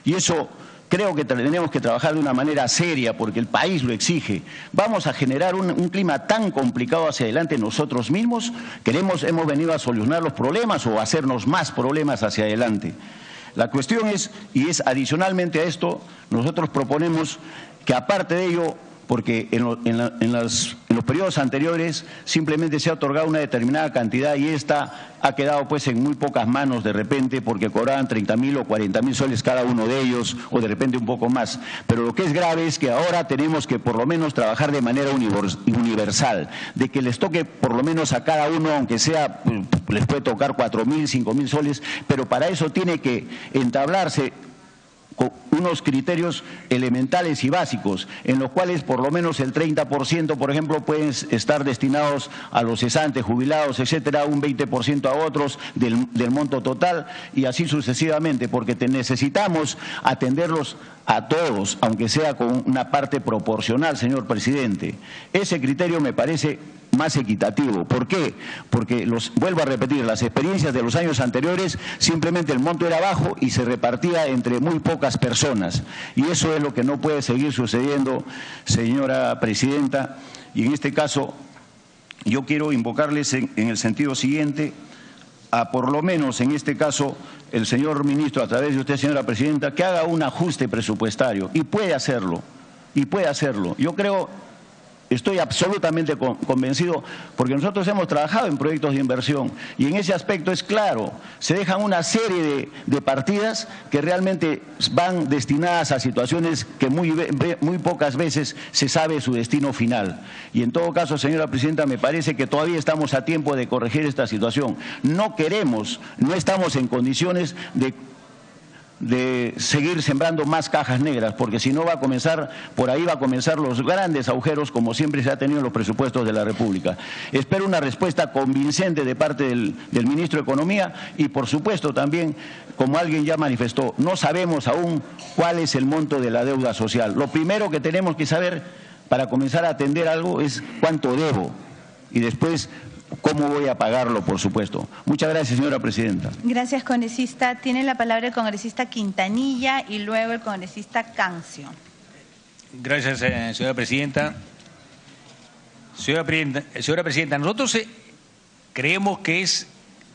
Y eso creo que tenemos que trabajar de una manera seria porque el país lo exige. Vamos a generar un clima tan complicado hacia adelante nosotros mismos. Hemos venido a solucionar los problemas o a hacernos más problemas hacia adelante. La cuestión es, y es adicionalmente a esto, nosotros proponemos que aparte de ello, porque en los periodos anteriores simplemente se ha otorgado una determinada cantidad y esta ha quedado pues en muy pocas manos de repente porque cobraban 30.000 o 40.000 soles cada uno de ellos o de repente un poco más. Pero lo que es grave es que ahora tenemos que por lo menos trabajar de manera universal, de que les toque por lo menos a cada uno, aunque sea, les puede tocar 4.000, 5.000 soles, pero para eso tiene que entablarse con unos criterios elementales y básicos, en los cuales por lo menos el 30%, por ejemplo, pueden estar destinados a los cesantes, jubilados, etcétera, un 20% a otros del monto total y así sucesivamente, porque necesitamos atenderlos a todos, aunque sea con una parte proporcional, señor presidente. Ese criterio me parece más equitativo. ¿Por qué? Porque, vuelvo a repetir, las experiencias de los años anteriores, simplemente el monto era bajo y se repartía entre muy pocas personas. Y eso es lo que no puede seguir sucediendo, señora presidenta. Y en este caso, yo quiero invocarles en el sentido siguiente, a por lo menos en este caso, el señor ministro, a través de usted, señora presidenta, que haga un ajuste presupuestario, y puede hacerlo, Yo creo, estoy absolutamente convencido, porque nosotros hemos trabajado en proyectos de inversión, y en ese aspecto es claro, se dejan una serie de partidas que realmente van destinadas a situaciones que muy pocas veces se sabe su destino final. Y en todo caso, señora presidenta, me parece que todavía estamos a tiempo de corregir esta situación. No estamos en condiciones de seguir sembrando más cajas negras, porque si no por ahí va a comenzar los grandes agujeros, como siempre se ha tenido en los presupuestos de la República. Espero una respuesta convincente de parte del ministro de Economía y, por supuesto, también, como alguien ya manifestó, no sabemos aún cuál es el monto de la deuda social. Lo primero que tenemos que saber para comenzar a atender algo es cuánto debo y después cómo voy a pagarlo, por supuesto. Muchas gracias, señora presidenta. Gracias, congresista. Tiene la palabra el congresista Quintanilla y luego el congresista Cancio. Gracias, señora presidenta. Señora presidenta, nosotros creemos que es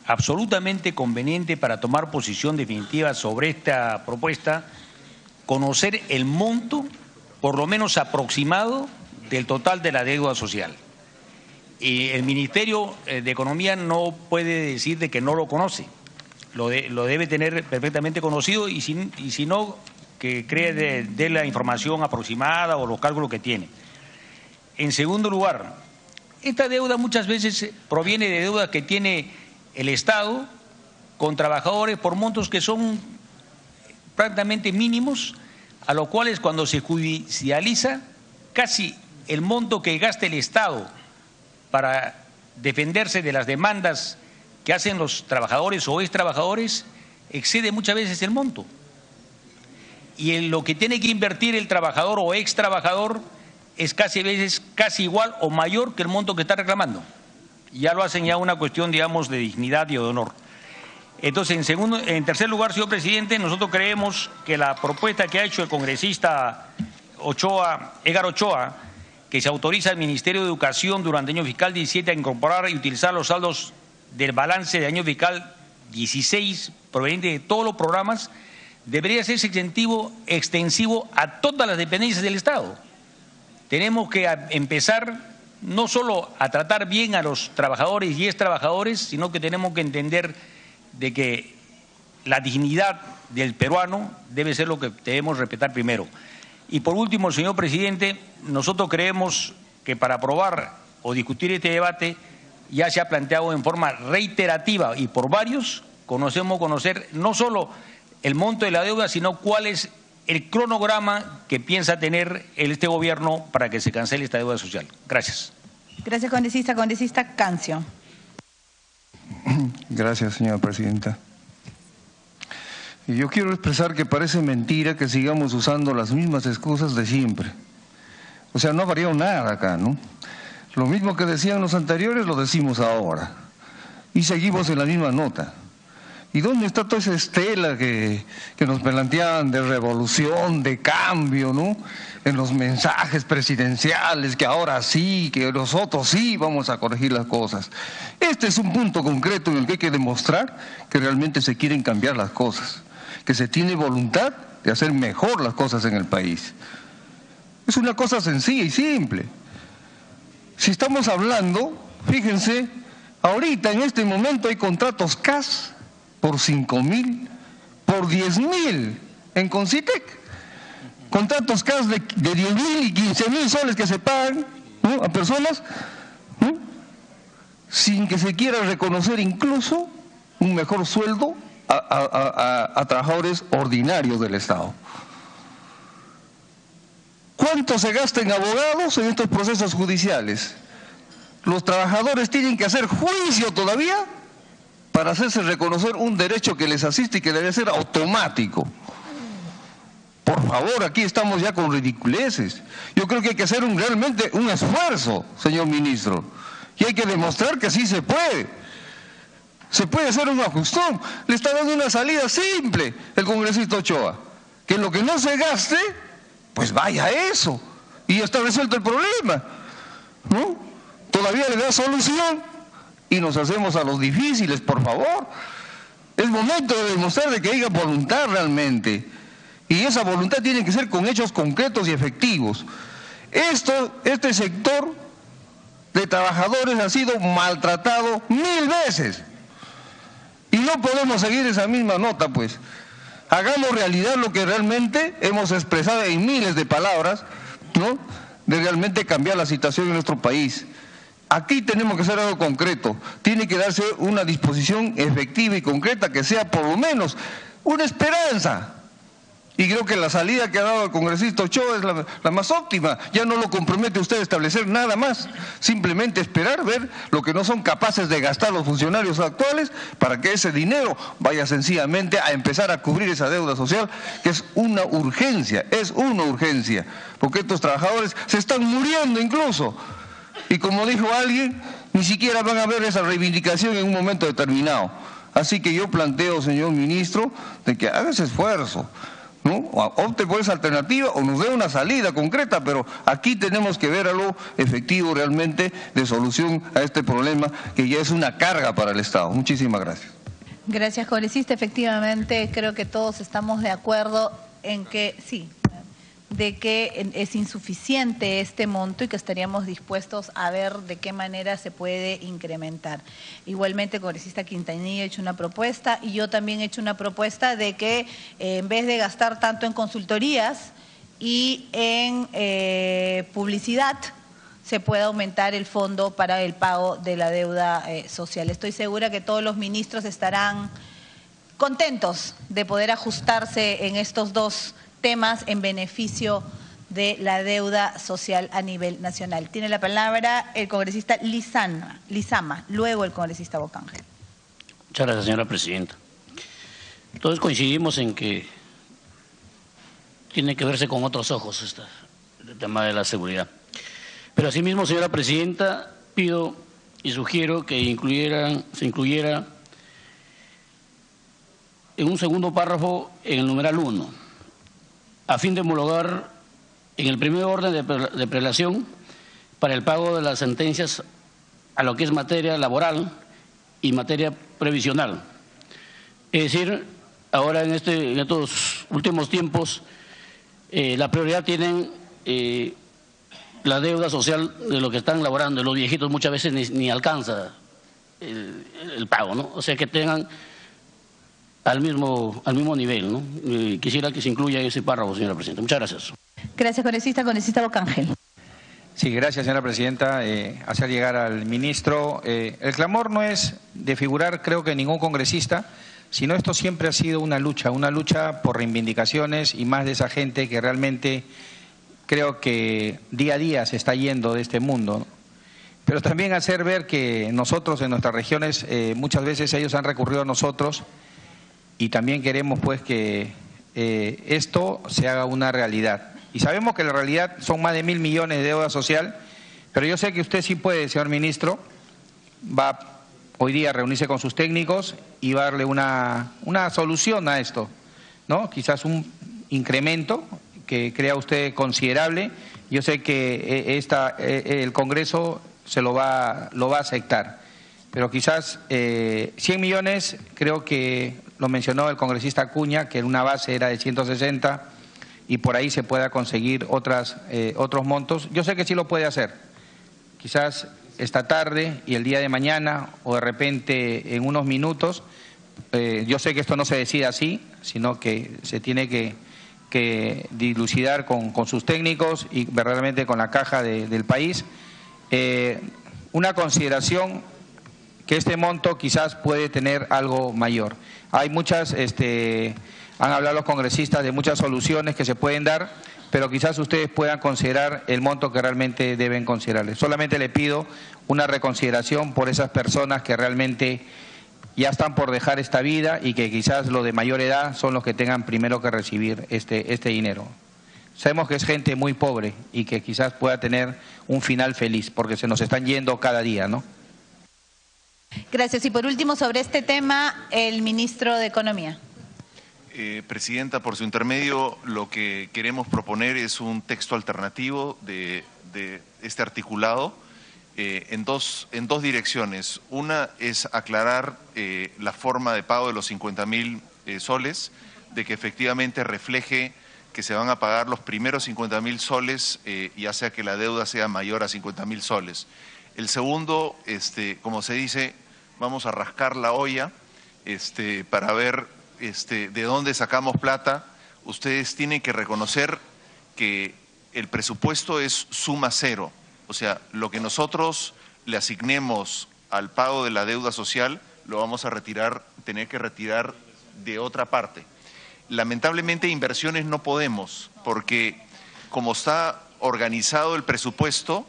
absolutamente conveniente para tomar posición definitiva sobre esta propuesta conocer el monto, por lo menos aproximado, del total de la deuda social. Y el Ministerio de Economía no puede decir de que no lo conoce, lo debe tener perfectamente conocido y si no, que cree de la información aproximada o los cálculos que tiene. En segundo lugar, esta deuda muchas veces proviene de deudas que tiene el Estado con trabajadores por montos que son prácticamente mínimos, a los cuales cuando se judicializa, casi el monto que gasta el Estado para defenderse de las demandas que hacen los trabajadores o ex trabajadores excede muchas veces el monto. Y en lo que tiene que invertir el trabajador o ex trabajador es casi igual o mayor que el monto que está reclamando. Ya lo hacen ya una cuestión, digamos, de dignidad y de honor. Entonces, en tercer lugar, señor presidente, nosotros creemos que la propuesta que ha hecho el congresista Edgar Ochoa, que se autoriza al Ministerio de Educación durante el año fiscal 17 a incorporar y utilizar los saldos del balance de año fiscal 16 proveniente de todos los programas, debería ser extensivo a todas las dependencias del Estado. Tenemos que empezar no solo a tratar bien a los trabajadores y ex trabajadores, sino que tenemos que entender de que la dignidad del peruano debe ser lo que debemos respetar primero. Y por último, señor presidente, nosotros creemos que para aprobar o discutir este debate ya se ha planteado en forma reiterativa y por varios, conocer no solo el monto de la deuda, sino cuál es el cronograma que piensa tener este gobierno para que se cancele esta deuda social. Gracias. Gracias, congresista. Congresista Cancio. Gracias, señora presidenta. Y yo quiero expresar que parece mentira que sigamos usando las mismas excusas de siempre. O sea, no ha variado nada acá, ¿no? Lo mismo que decían los anteriores lo decimos ahora. Y seguimos en la misma nota. ¿Y dónde está toda esa estela que nos planteaban de revolución, de cambio, ¿no? En los mensajes presidenciales, que ahora sí, que nosotros sí vamos a corregir las cosas. Este es un punto concreto en el que hay que demostrar que realmente se quieren cambiar las cosas, que se tiene voluntad de hacer mejor las cosas en el país. Es una cosa sencilla y simple. Si estamos hablando, fíjense, ahorita en este momento hay contratos CAS por 5.000, por 10.000 en Concitec. Contratos CAS de 10.000 y 15.000 soles que se pagan, ¿no?, a personas, ¿no?, sin que se quiera reconocer incluso un mejor sueldo a trabajadores ordinarios del Estado. ¿Cuánto se gasta en abogados en estos procesos judiciales? Los trabajadores tienen que hacer juicio todavía para hacerse reconocer un derecho que les asiste y que debe ser automático. Por favor, aquí estamos ya con ridiculeces. Yo creo que hay que hacer realmente un esfuerzo, señor ministro. Y hay que demostrar que sí se puede. Se puede hacer un ajustón. Le está dando una salida simple el congresista Ochoa. Que lo que no se gaste, pues vaya a eso. Y ya está resuelto el problema, ¿no? Todavía le da solución y nos hacemos a los difíciles, por favor. Es momento de demostrar de que haya voluntad realmente. Y esa voluntad tiene que ser con hechos concretos y efectivos. Este sector de trabajadores ha sido maltratado 1000 veces. Y no podemos seguir esa misma nota, pues. Hagamos realidad lo que realmente hemos expresado en miles de palabras, ¿no? De realmente cambiar la situación en nuestro país. Aquí tenemos que hacer algo concreto. Tiene que darse una disposición efectiva y concreta que sea por lo menos una esperanza. Y creo que la salida que ha dado el congresista Ochoa es la más óptima. Ya no lo compromete usted a establecer nada más. Simplemente esperar, ver lo que no son capaces de gastar los funcionarios actuales para que ese dinero vaya sencillamente a empezar a cubrir esa deuda social, que es una urgencia, porque estos trabajadores se están muriendo incluso. Y como dijo alguien, ni siquiera van a ver esa reivindicación en un momento determinado. Así que yo planteo, señor ministro, de que haga ese esfuerzo, ¿no? Opte por esa alternativa o nos dé una salida concreta, pero aquí tenemos que ver algo efectivo realmente de solución a este problema que ya es una carga para el Estado. Muchísimas gracias. Gracias, congresista. Efectivamente, creo que todos estamos de acuerdo en que sí, de que es insuficiente este monto y que estaríamos dispuestos a ver de qué manera se puede incrementar. Igualmente, el congresista Quintanilla ha hecho una propuesta y yo también he hecho una propuesta de que en vez de gastar tanto en consultorías y en publicidad, se pueda aumentar el fondo para el pago de la deuda social. Estoy segura que todos los ministros estarán contentos de poder ajustarse en estos dos temas en beneficio de la deuda social a nivel nacional. Tiene la palabra el congresista Lizama, luego el congresista Bocángel. Muchas gracias, señora presidenta. Todos coincidimos en que tiene que verse con otros ojos el tema de la seguridad. Pero asimismo, señora presidenta, pido y sugiero que se incluyera en un segundo párrafo en el numeral 1, a fin de homologar en el primer orden de prelación para el pago de las sentencias a lo que es materia laboral y materia previsional. Es decir, ahora en estos últimos tiempos, la prioridad tienen la deuda social de lo que están laborando. Los viejitos muchas veces ni alcanza el pago, ¿no? O sea, que tengan al mismo nivel, ¿no? Quisiera que se incluya ese párrafo, señora presidenta. Muchas gracias. Gracias, congresista Bocángel. Sí, gracias, señora presidenta. Hacer llegar al ministro. El clamor no es de figurar, creo que ningún congresista, sino esto siempre ha sido una lucha por reivindicaciones y más de esa gente que realmente creo que día a día se está yendo de este mundo, ¿no? Pero también hacer ver que nosotros en nuestras regiones, muchas veces ellos han recurrido a nosotros. Y también queremos pues que esto se haga una realidad. Y sabemos que la realidad son más de 1.000 millones de deuda social, pero yo sé que usted sí puede, señor ministro, va hoy día a reunirse con sus técnicos y va a darle una solución a esto, ¿no? Quizás un incremento que crea usted considerable. Yo sé que el Congreso se lo va a aceptar, pero quizás 100 millones creo que lo mencionó el congresista Acuña, que una base era de 160 y por ahí se pueda conseguir otros montos. Yo sé que sí lo puede hacer, quizás esta tarde y el día de mañana o de repente en unos minutos. Yo sé que esto no se decide así, sino que se tiene que dilucidar con sus técnicos y verdaderamente con la caja del país. Una consideración que este monto quizás puede tener algo mayor. Hay muchas, han hablado los congresistas de muchas soluciones que se pueden dar, pero quizás ustedes puedan considerar el monto que realmente deben considerarle. Solamente le pido una reconsideración por esas personas que realmente ya están por dejar esta vida y que quizás los de mayor edad son los que tengan primero que recibir este dinero. sabemos que es gente muy pobre y que quizás pueda tener un final feliz, porque se nos están yendo cada día, ¿no? Gracias. Y por último, sobre este tema, el ministro de Economía. Presidenta, por su intermedio, lo que queremos proponer es un texto alternativo de este articulado en dos direcciones. Una es aclarar la forma de pago de los 50.000 soles, de que efectivamente refleje que se van a pagar los primeros 50.000 soles, ya sea que la deuda sea mayor a 50.000 soles. El segundo, como se dice, vamos a rascar la olla para ver de dónde sacamos plata. Ustedes tienen que reconocer que el presupuesto es suma cero. O sea, lo que nosotros le asignemos al pago de la deuda social lo vamos a tener que retirar de otra parte. Lamentablemente inversiones no podemos, porque como está organizado el presupuesto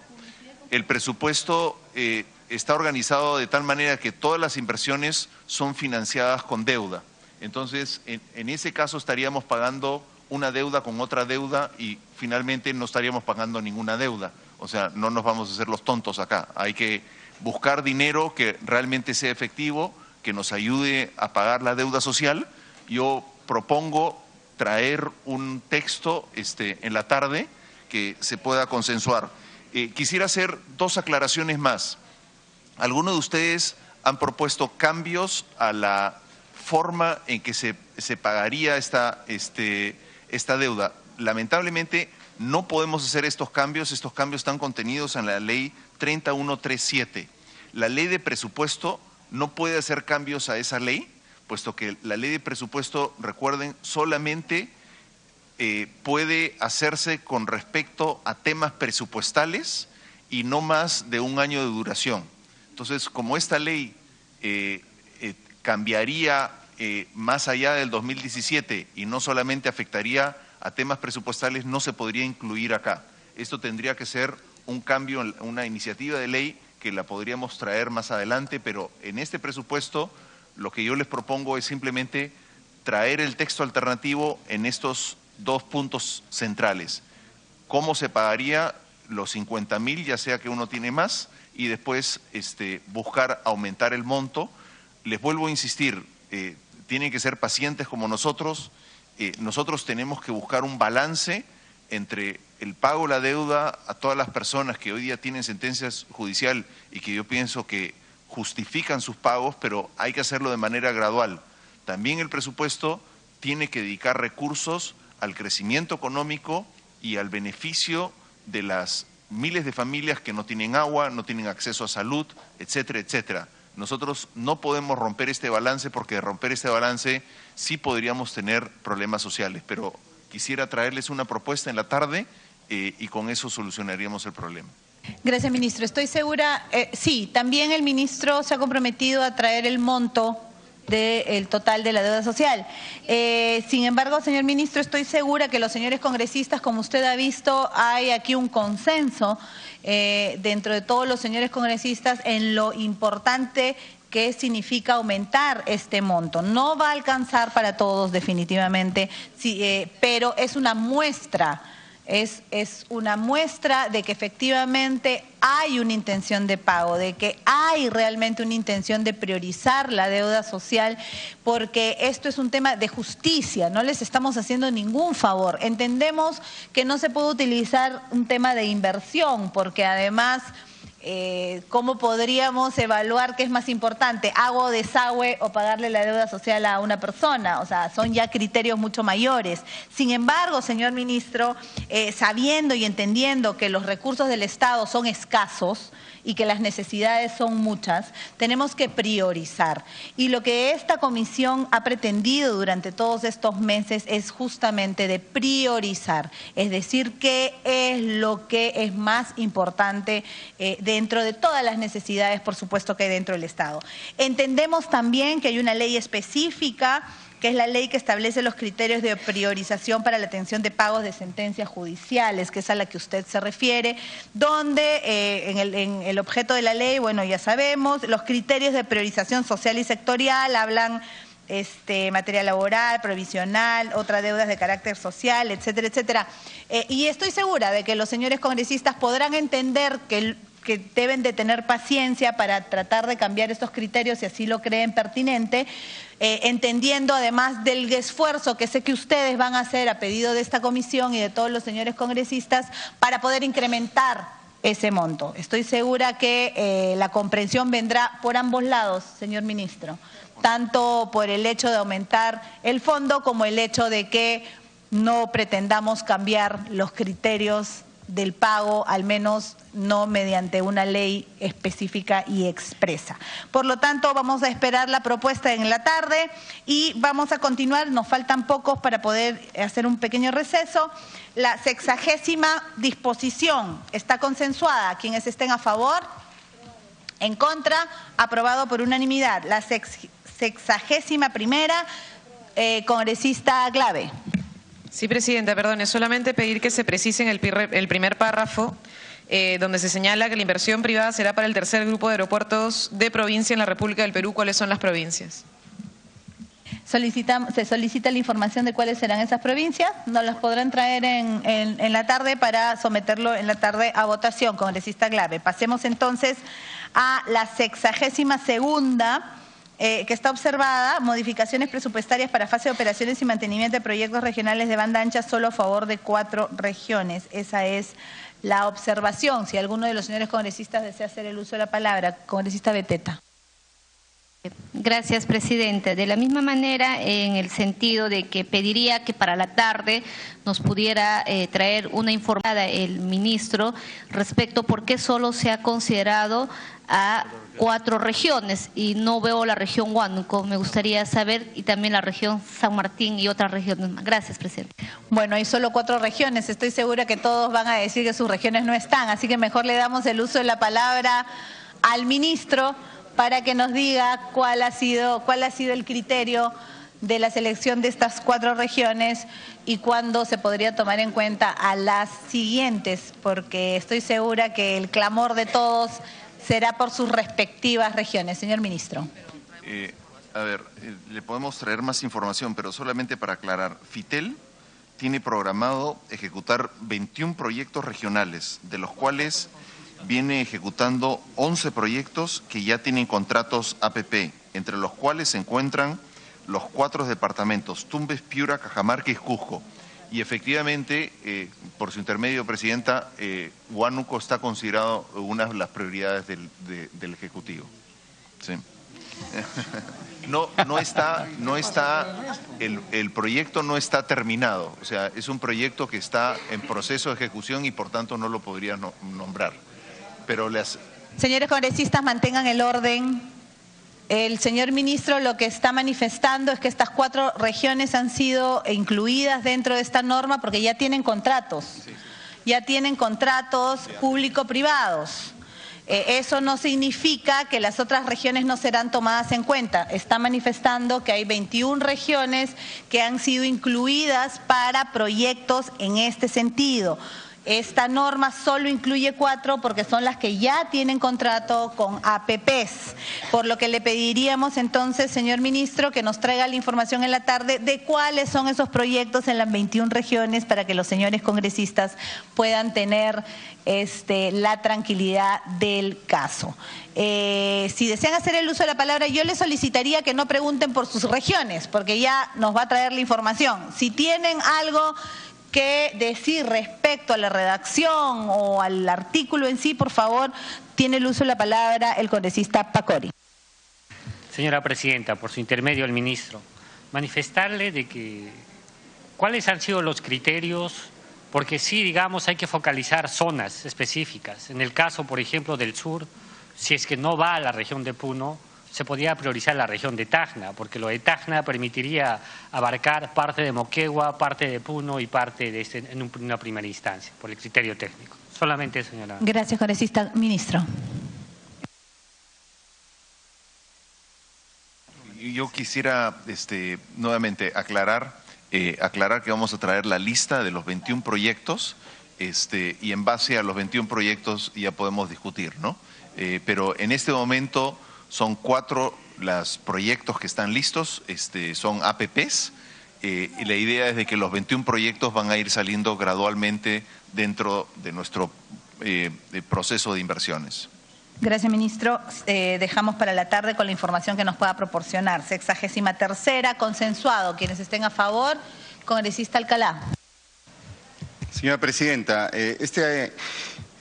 está organizado de tal manera que todas las inversiones son financiadas con deuda. Entonces, en ese caso estaríamos pagando una deuda con otra deuda y finalmente no estaríamos pagando ninguna deuda. O sea, no nos vamos a hacer los tontos acá. Hay que buscar dinero que realmente sea efectivo, que nos ayude a pagar la deuda social. Yo propongo traer un texto en la tarde que se pueda consensuar. Quisiera hacer dos aclaraciones más. Algunos de ustedes han propuesto cambios a la forma en que se pagaría esta deuda. Lamentablemente no podemos hacer estos cambios están contenidos en la ley 30137. La ley de presupuesto no puede hacer cambios a esa ley, puesto que la ley de presupuesto, recuerden, solamente puede hacerse con respecto a temas presupuestales y no más de un año de duración. Entonces, como esta ley cambiaría más allá del 2017 y no solamente afectaría a temas presupuestales, no se podría incluir acá. Esto tendría que ser un cambio, una iniciativa de ley que la podríamos traer más adelante, pero en este presupuesto lo que yo les propongo es simplemente traer el texto alternativo en estos dos puntos centrales. ¿Cómo se pagaría los 50.000, ya sea que uno tiene más, y después buscar aumentar el monto? Les vuelvo a insistir, tienen que ser pacientes como nosotros. Nosotros tenemos que buscar un balance entre el pago de la deuda a todas las personas que hoy día tienen sentencias judicial y que yo pienso que justifican sus pagos, pero hay que hacerlo de manera gradual. También el presupuesto tiene que dedicar recursos al crecimiento económico y al beneficio de las miles de familias que no tienen agua, no tienen acceso a salud, etcétera, etcétera. Nosotros no podemos romper este balance, porque de romper este balance sí podríamos tener problemas sociales, pero quisiera traerles una propuesta en la tarde y con eso solucionaríamos el problema. Gracias, ministro. Estoy segura, sí, también el ministro se ha comprometido a traer el monto del total de la deuda social. Sin embargo, señor ministro, estoy segura que los señores congresistas, como usted ha visto, hay aquí un consenso dentro de todos los señores congresistas en lo importante que significa aumentar este monto. No va a alcanzar para todos definitivamente, sí, pero es una muestra. Es una muestra de que efectivamente hay una intención de pago, de que hay realmente una intención de priorizar la deuda social, porque esto es un tema de justicia, no les estamos haciendo ningún favor. Entendemos que no se puede utilizar un tema de inversión, porque además ¿cómo podríamos evaluar qué es más importante? ¿Hago desagüe o pagarle la deuda social a una persona? O sea, son ya criterios mucho mayores. Sin embargo, señor ministro, sabiendo y entendiendo que los recursos del Estado son escasos y que las necesidades son muchas, tenemos que priorizar. Y lo que esta comisión ha pretendido durante todos estos meses es justamente de priorizar, es decir, qué es lo que es más importante dentro de todas las necesidades, por supuesto, que hay dentro del Estado. Entendemos también que hay una ley específica, que es la ley que establece los criterios de priorización para la atención de pagos de sentencias judiciales, que es a la que usted se refiere, donde en el objeto de la ley, bueno, ya sabemos, los criterios de priorización social y sectorial hablan materia laboral, provisional, otras deudas de carácter social, etcétera, etcétera. Y estoy segura de que los señores congresistas podrán entender que deben de tener paciencia para tratar de cambiar estos criterios si así lo creen pertinente, entendiendo además del esfuerzo que sé que ustedes van a hacer a pedido de esta comisión y de todos los señores congresistas para poder incrementar ese monto. Estoy segura que la comprensión vendrá por ambos lados, señor ministro, tanto por el hecho de aumentar el fondo como el hecho de que no pretendamos cambiar los criterios del pago, al menos no mediante una ley específica y expresa. Por lo tanto, vamos a esperar la propuesta en la tarde y vamos a continuar, nos faltan pocos para poder hacer un pequeño receso. La 60ª disposición está consensuada. Quienes estén a favor, en contra, aprobado por unanimidad. La 61ª, congresista Glave. Sí, presidenta, perdón, es solamente pedir que se precise en el primer párrafo, donde se señala que la inversión privada será para el tercer grupo de aeropuertos de provincia en la República del Perú. ¿Cuáles son las provincias? Se solicita la información de cuáles serán esas provincias. Nos las podrán traer en la tarde para someterlo en la tarde a votación, congresista Glave. Pasemos entonces a la 62ª. Que está observada, modificaciones presupuestarias para fase de operaciones y mantenimiento de proyectos regionales de banda ancha solo a favor de 4 regiones. Esa es la observación. Si alguno de los señores congresistas desea hacer el uso de la palabra, congresista Beteta. Gracias, presidente. De la misma manera, en el sentido de que pediría que para la tarde nos pudiera traer una informada el ministro respecto por qué solo se ha considerado a 4 regiones y no veo la región Huánuco. Me gustaría saber, y también la región San Martín y otras regiones más. Gracias, presidente. Bueno, hay solo 4 regiones. Estoy segura que todos van a decir que sus regiones no están, así que mejor le damos el uso de la palabra al ministro para que nos diga cuál ha sido el criterio de la selección de estas 4 regiones y cuándo se podría tomar en cuenta a las siguientes, porque estoy segura que el clamor de todos será por sus respectivas regiones. Señor ministro. Le podemos traer más información, pero solamente para aclarar, FITEL tiene programado ejecutar 21 proyectos regionales, de los cuales viene ejecutando 11 proyectos que ya tienen contratos APP, entre los cuales se encuentran los 4 departamentos, Tumbes, Piura, Cajamarca y Cusco. Y efectivamente, por su intermedio, presidenta, Huánuco está considerado una de las prioridades del Ejecutivo. Sí. El proyecto no está terminado, o sea, es un proyecto que está en proceso de ejecución y por tanto no lo podría nombrar. Pero Señores congresistas, mantengan el orden. El señor ministro lo que está manifestando es que estas 4 regiones han sido incluidas dentro de esta norma porque ya tienen contratos, ya tienen contratos público-privados. Eso no significa que las otras regiones no serán tomadas en cuenta. Está manifestando que hay 21 regiones que han sido incluidas para proyectos en este sentido. Esta norma solo incluye 4 porque son las que ya tienen contrato con APPs, por lo que le pediríamos entonces, señor ministro, que nos traiga la información en la tarde de cuáles son esos proyectos en las 21 regiones para que los señores congresistas puedan tener la tranquilidad del caso. Si desean hacer el uso de la palabra, yo les solicitaría que no pregunten por sus regiones, porque ya nos va a traer la información. Si tienen algo que decir respecto a la redacción o al artículo en sí, por favor, tiene el uso de la palabra el congresista Pacori. Señora presidenta, por su intermedio al ministro, manifestarle de que cuáles han sido los criterios, porque sí, digamos, hay que focalizar zonas específicas. En el caso, por ejemplo, del sur, si es que no va a la región de Puno, se podría priorizar la región de Tacna, porque lo de Tacna permitiría abarcar parte de Moquegua, parte de Puno y parte de en una primera instancia, por el criterio técnico. Solamente, señora. Gracias, congresista. Ministro. Yo quisiera nuevamente aclarar que vamos a traer la lista de los 21 proyectos y en base a los 21 proyectos ya podemos discutir, ¿no? Pero en este momento son 4 los proyectos que están listos son APPs, y la idea es de que los 21 proyectos van a ir saliendo gradualmente dentro de nuestro proceso de inversiones. Gracias, ministro. Dejamos para la tarde con la información que nos pueda proporcionar. 63ª, consensuado. Quienes estén a favor, congresista Alcalá. Señora Presidenta, este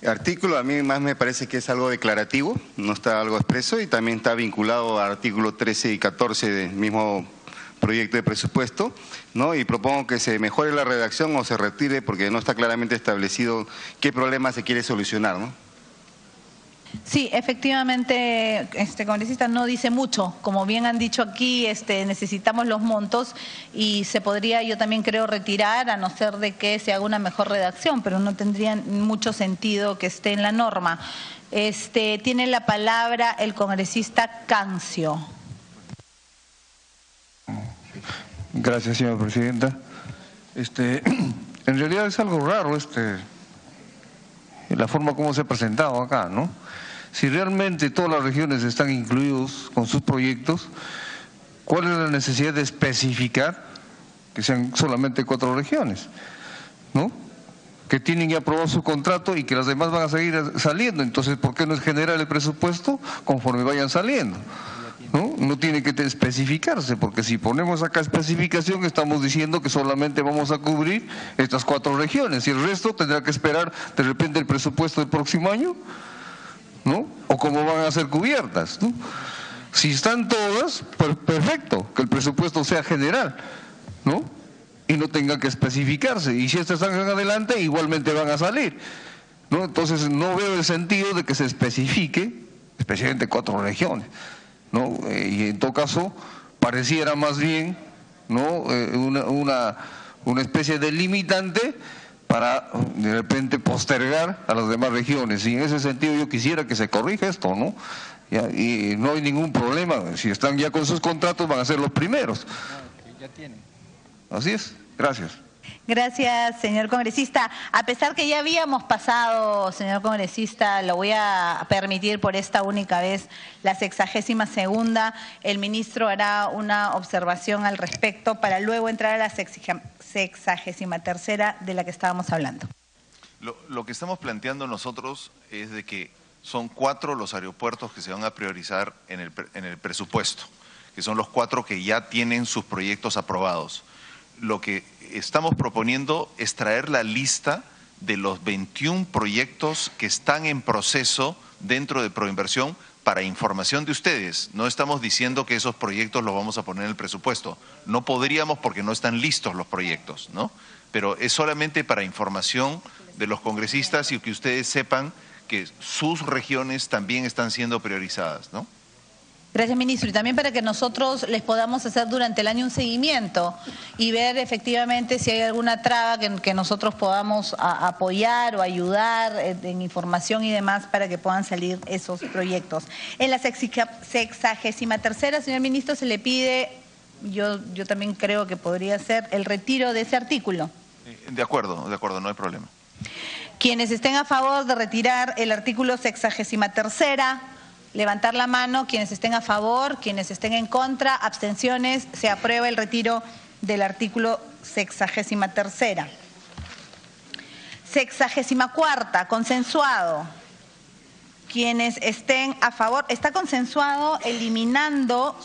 artículo a mí más me parece que es algo declarativo, no está algo expreso y también está vinculado al artículo 13 y 14 del mismo proyecto de presupuesto, ¿no? Y propongo que se mejore la redacción o se retire porque no está claramente establecido qué problema se quiere solucionar, ¿no? Sí, efectivamente, congresista, no dice mucho. Como bien han dicho aquí, necesitamos los montos y se podría, yo también creo, retirar a no ser de que se haga una mejor redacción, pero no tendría mucho sentido que esté en la norma. Tiene la palabra el congresista Cancio. Gracias, señora presidenta. En realidad es algo raro la forma como se ha presentado acá, ¿no? Si realmente todas las regiones están incluidos con sus proyectos, ¿cuál es la necesidad de especificar que sean solamente 4 regiones, ¿no? Que tienen ya aprobado su contrato y que las demás van a seguir saliendo. Entonces, ¿por qué no es generar el presupuesto conforme vayan saliendo? No tiene que especificarse, porque si ponemos acá especificación estamos diciendo que solamente vamos a cubrir estas 4 regiones y el resto tendrá que esperar de repente el presupuesto del próximo año, ¿no? O cómo van a ser cubiertas, ¿no? Si están todas, pues perfecto, que el presupuesto sea general, ¿no? Y no tenga que especificarse, y si estas están adelante igualmente van a salir, ¿no? Entonces no veo el sentido de que se especifique especialmente 4 regiones, ¿no? Y en todo caso pareciera más bien, ¿no? una especie de limitante para de repente postergar a las demás regiones, y en ese sentido yo quisiera que se corrija esto, ¿no? Y no hay ningún problema, si están ya con sus contratos van a ser los primeros. Ya tienen. Así es, gracias. Gracias, señor congresista. A pesar que ya habíamos pasado, señor congresista, lo voy a permitir por esta única vez, la 62ª, el ministro hará una observación al respecto para luego entrar a la 63ª de la que estábamos hablando. Lo que estamos planteando nosotros es de que son 4 los aeropuertos que se van a priorizar en el presupuesto, que son los 4 que ya tienen sus proyectos aprobados. Lo que estamos proponiendo es traer la lista de los 21 proyectos que están en proceso dentro de Proinversión para información de ustedes. No estamos diciendo que esos proyectos los vamos a poner en el presupuesto. No podríamos porque no están listos los proyectos, ¿no? Pero es solamente para información de los congresistas y que ustedes sepan que sus regiones también están siendo priorizadas, ¿no? Gracias, ministro. Y también para que nosotros les podamos hacer durante el año un seguimiento y ver efectivamente si hay alguna traba que nosotros podamos apoyar o ayudar en información y demás para que puedan salir esos proyectos. En la 63ª, señor ministro, se le pide, yo también creo que podría ser el retiro de ese artículo. De acuerdo, no hay problema. Quienes estén a favor de retirar el artículo 63ª, levantar la mano. Quienes estén a favor, quienes estén en contra, abstenciones, se aprueba el retiro del artículo 63ª. 64ª, consensuado. Quienes estén a favor, está consensuado eliminando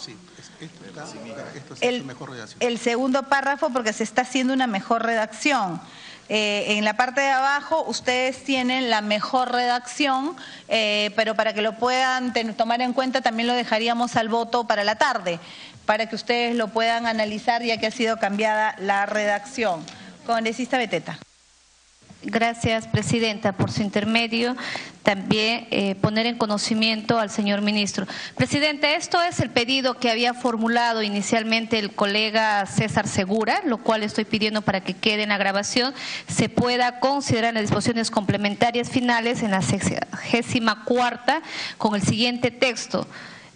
el segundo párrafo porque se está haciendo una mejor redacción. En la parte de abajo ustedes tienen la mejor redacción, pero para que lo puedan tomar en cuenta también lo dejaríamos al voto para la tarde, para que ustedes lo puedan analizar ya que ha sido cambiada la redacción. Congresista Beteta. Gracias, presidenta. Por su intermedio, también poner en conocimiento al señor ministro. Presidente, esto es el pedido que había formulado inicialmente el colega César Segura, lo cual estoy pidiendo para que quede en la grabación, se pueda considerar las disposiciones complementarias finales en la 64ª con el siguiente texto.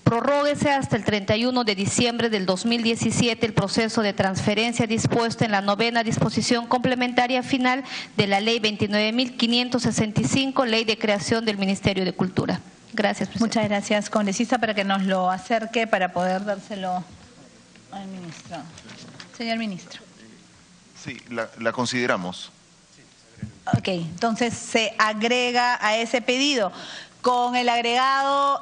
Prorróguese hasta el 31 de diciembre del 2017 el proceso de transferencia dispuesto en la 9ª disposición complementaria final de la Ley 29.565, Ley de Creación del Ministerio de Cultura. Gracias, presidenta. Muchas gracias, congresista, para que nos lo acerque para poder dárselo al ministro. Señor ministro. Sí, la consideramos. Ok, entonces se agrega a ese pedido con el agregado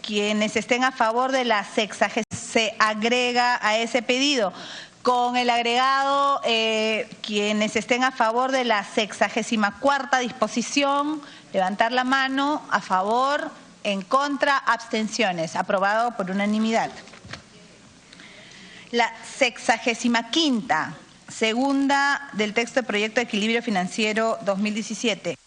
quienes estén a favor de la se agrega a ese pedido con el agregado quienes estén a favor de la 64ª disposición, levantar la mano, a favor, en contra, abstenciones, aprobado por unanimidad. La 65ª, segunda del texto de proyecto de equilibrio financiero 2017.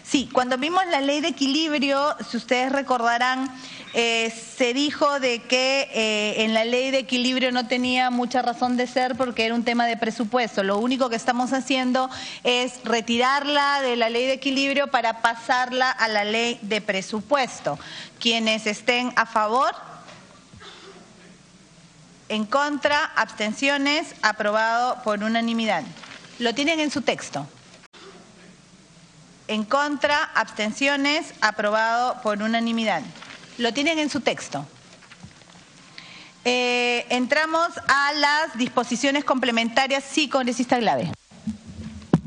Sí, cuando vimos la ley de equilibrio, si ustedes recordarán, se dijo de que en la ley de equilibrio no tenía mucha razón de ser porque era un tema de presupuesto. Lo único que estamos haciendo es retirarla de la ley de equilibrio para pasarla a la ley de presupuesto. Quienes estén a favor, en contra, abstenciones, aprobado por unanimidad. Lo tienen en su texto. En contra, abstenciones, aprobado por unanimidad. Lo tienen en su texto. Entramos a las disposiciones complementarias. Sí, congresista Glave.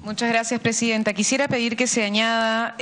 Muchas gracias, presidenta. Quisiera pedir que se añada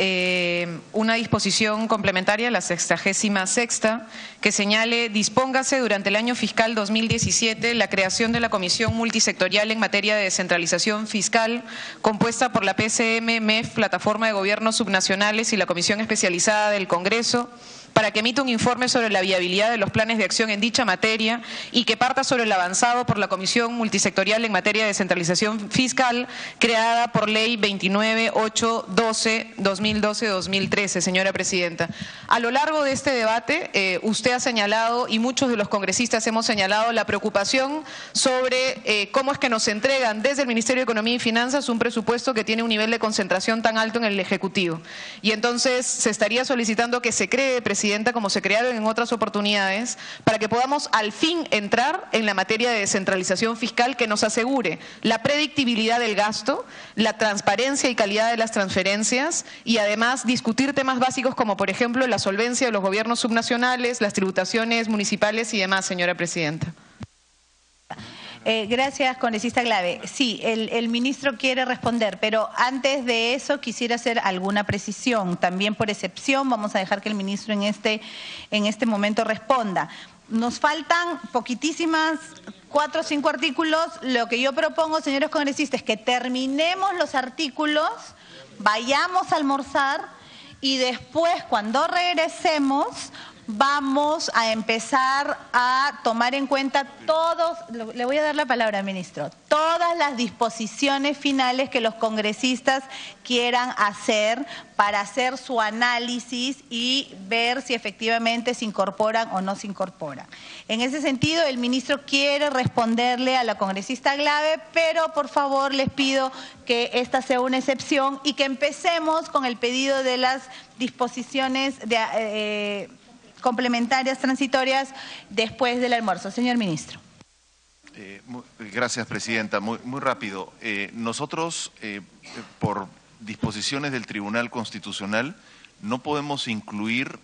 una disposición complementaria, la 66ª, que señale: dispóngase durante el año fiscal 2017 la creación de la Comisión Multisectorial en materia de descentralización fiscal, compuesta por la PCM, MEF, Plataforma de Gobiernos Subnacionales y la Comisión Especializada del Congreso, para que emita un informe sobre la viabilidad de los planes de acción en dicha materia y que parta sobre el avanzado por la Comisión Multisectorial en materia de descentralización fiscal, creada por Ley 29812-2012-2013, señora presidenta. A lo largo de este debate, usted ha señalado, y muchos de los congresistas hemos señalado, la preocupación sobre cómo es que nos entregan desde el Ministerio de Economía y Finanzas un presupuesto que tiene un nivel de concentración tan alto en el Ejecutivo. Y entonces se estaría solicitando que se cree, presidenta, como se crearon en otras oportunidades, para que podamos al fin entrar en la materia de descentralización fiscal que nos asegure la predictibilidad del gasto, la transparencia y calidad de las transferencias y además discutir temas básicos como, por ejemplo, la solvencia de los gobiernos subnacionales, las tributaciones municipales y demás, señora presidenta. Gracias, congresista Glave. Sí, el ministro quiere responder, pero antes de eso quisiera hacer alguna precisión. También por excepción vamos a dejar que el ministro en este momento responda. Nos faltan poquitísimas, 4 o 5 artículos. Lo que yo propongo, señores congresistas, es que terminemos los artículos, vayamos a almorzar y después, cuando regresemos, vamos a empezar a tomar en cuenta le voy a dar la palabra, ministro, todas las disposiciones finales que los congresistas quieran hacer para hacer su análisis y ver si efectivamente se incorporan o no se incorporan. En ese sentido, el ministro quiere responderle a la congresista Glave, pero por favor les pido que esta sea una excepción y que empecemos con el pedido de las disposiciones complementarias transitorias después del almuerzo. Señor ministro. Gracias, presidenta. Muy rápido. Nosotros, por disposiciones del Tribunal Constitucional, no podemos incluir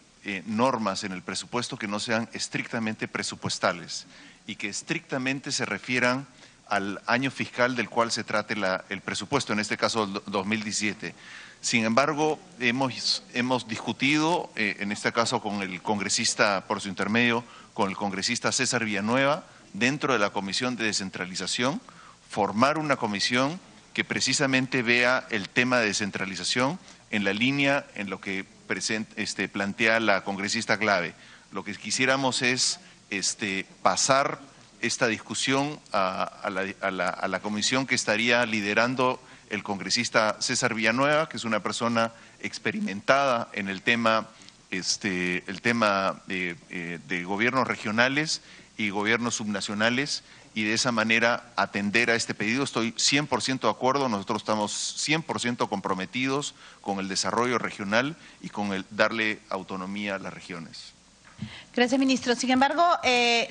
normas en el presupuesto que no sean estrictamente presupuestales y que estrictamente se refieran al año fiscal del cual se trate el presupuesto, en este caso 2017. Sin embargo, hemos discutido, en este caso con el congresista, por su intermedio, con el congresista César Villanueva, dentro de la Comisión de Descentralización, formar una comisión que precisamente vea el tema de descentralización en la línea en lo que plantea la congresista Glave. Lo que quisiéramos es pasar esta discusión a la comisión que estaría liderando el congresista César Villanueva, que es una persona experimentada en el tema de gobiernos regionales y gobiernos subnacionales, y de esa manera atender a este pedido. Estoy 100% de acuerdo, nosotros estamos 100% comprometidos con el desarrollo regional y con el darle autonomía a las regiones. Gracias, ministro. Sin embargo,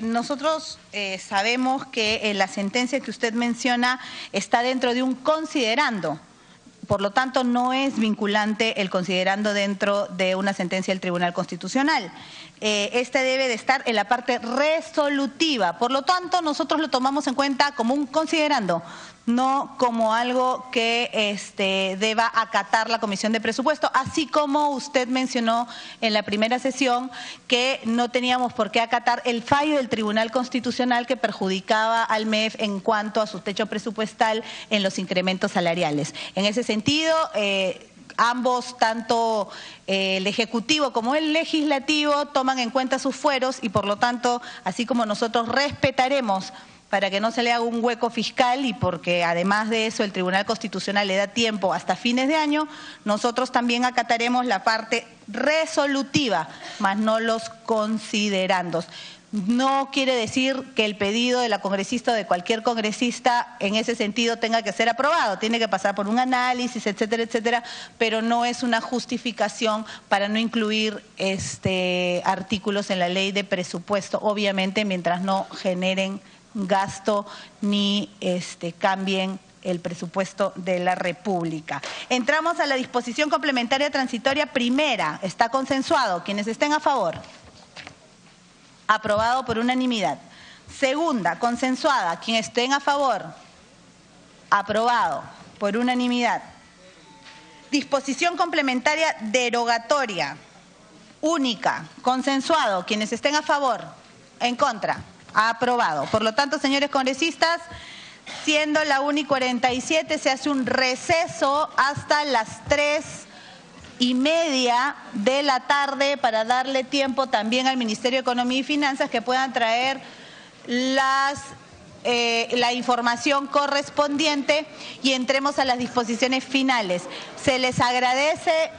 nosotros sabemos que la sentencia que usted menciona está dentro de un considerando. Por lo tanto, no es vinculante el considerando dentro de una sentencia del Tribunal Constitucional. Este debe de estar en la parte resolutiva. Por lo tanto, nosotros lo tomamos en cuenta como un considerando, no como algo que deba acatar la Comisión de Presupuesto, así como usted mencionó en la primera sesión que no teníamos por qué acatar el fallo del Tribunal Constitucional que perjudicaba al MEF en cuanto a su techo presupuestal en los incrementos salariales. En ese sentido, ambos, tanto el Ejecutivo como el Legislativo, toman en cuenta sus fueros y por lo tanto, así como nosotros respetaremos para que no se le haga un hueco fiscal y porque además de eso el Tribunal Constitucional le da tiempo hasta fines de año, nosotros también acataremos la parte resolutiva, más no los considerandos. No quiere decir que el pedido de la congresista o de cualquier congresista en ese sentido tenga que ser aprobado, tiene que pasar por un análisis, etcétera, etcétera, pero no es una justificación para no incluir artículos en la ley de presupuesto, obviamente mientras no generen gasto ni cambien el presupuesto de la República. Entramos a la disposición complementaria transitoria primera. Está consensuado. Quienes estén a favor. Aprobado por unanimidad. Segunda, consensuada. Quienes estén a favor. Aprobado por unanimidad. Disposición complementaria derogatoria. Única. Consensuado. Quienes estén a favor. En contra. Aprobado. Por lo tanto, señores congresistas, siendo la 1:47, se hace un receso hasta las 3:30 de la tarde para darle tiempo también al Ministerio de Economía y Finanzas que puedan traer la información correspondiente y entremos a las disposiciones finales. Se les agradece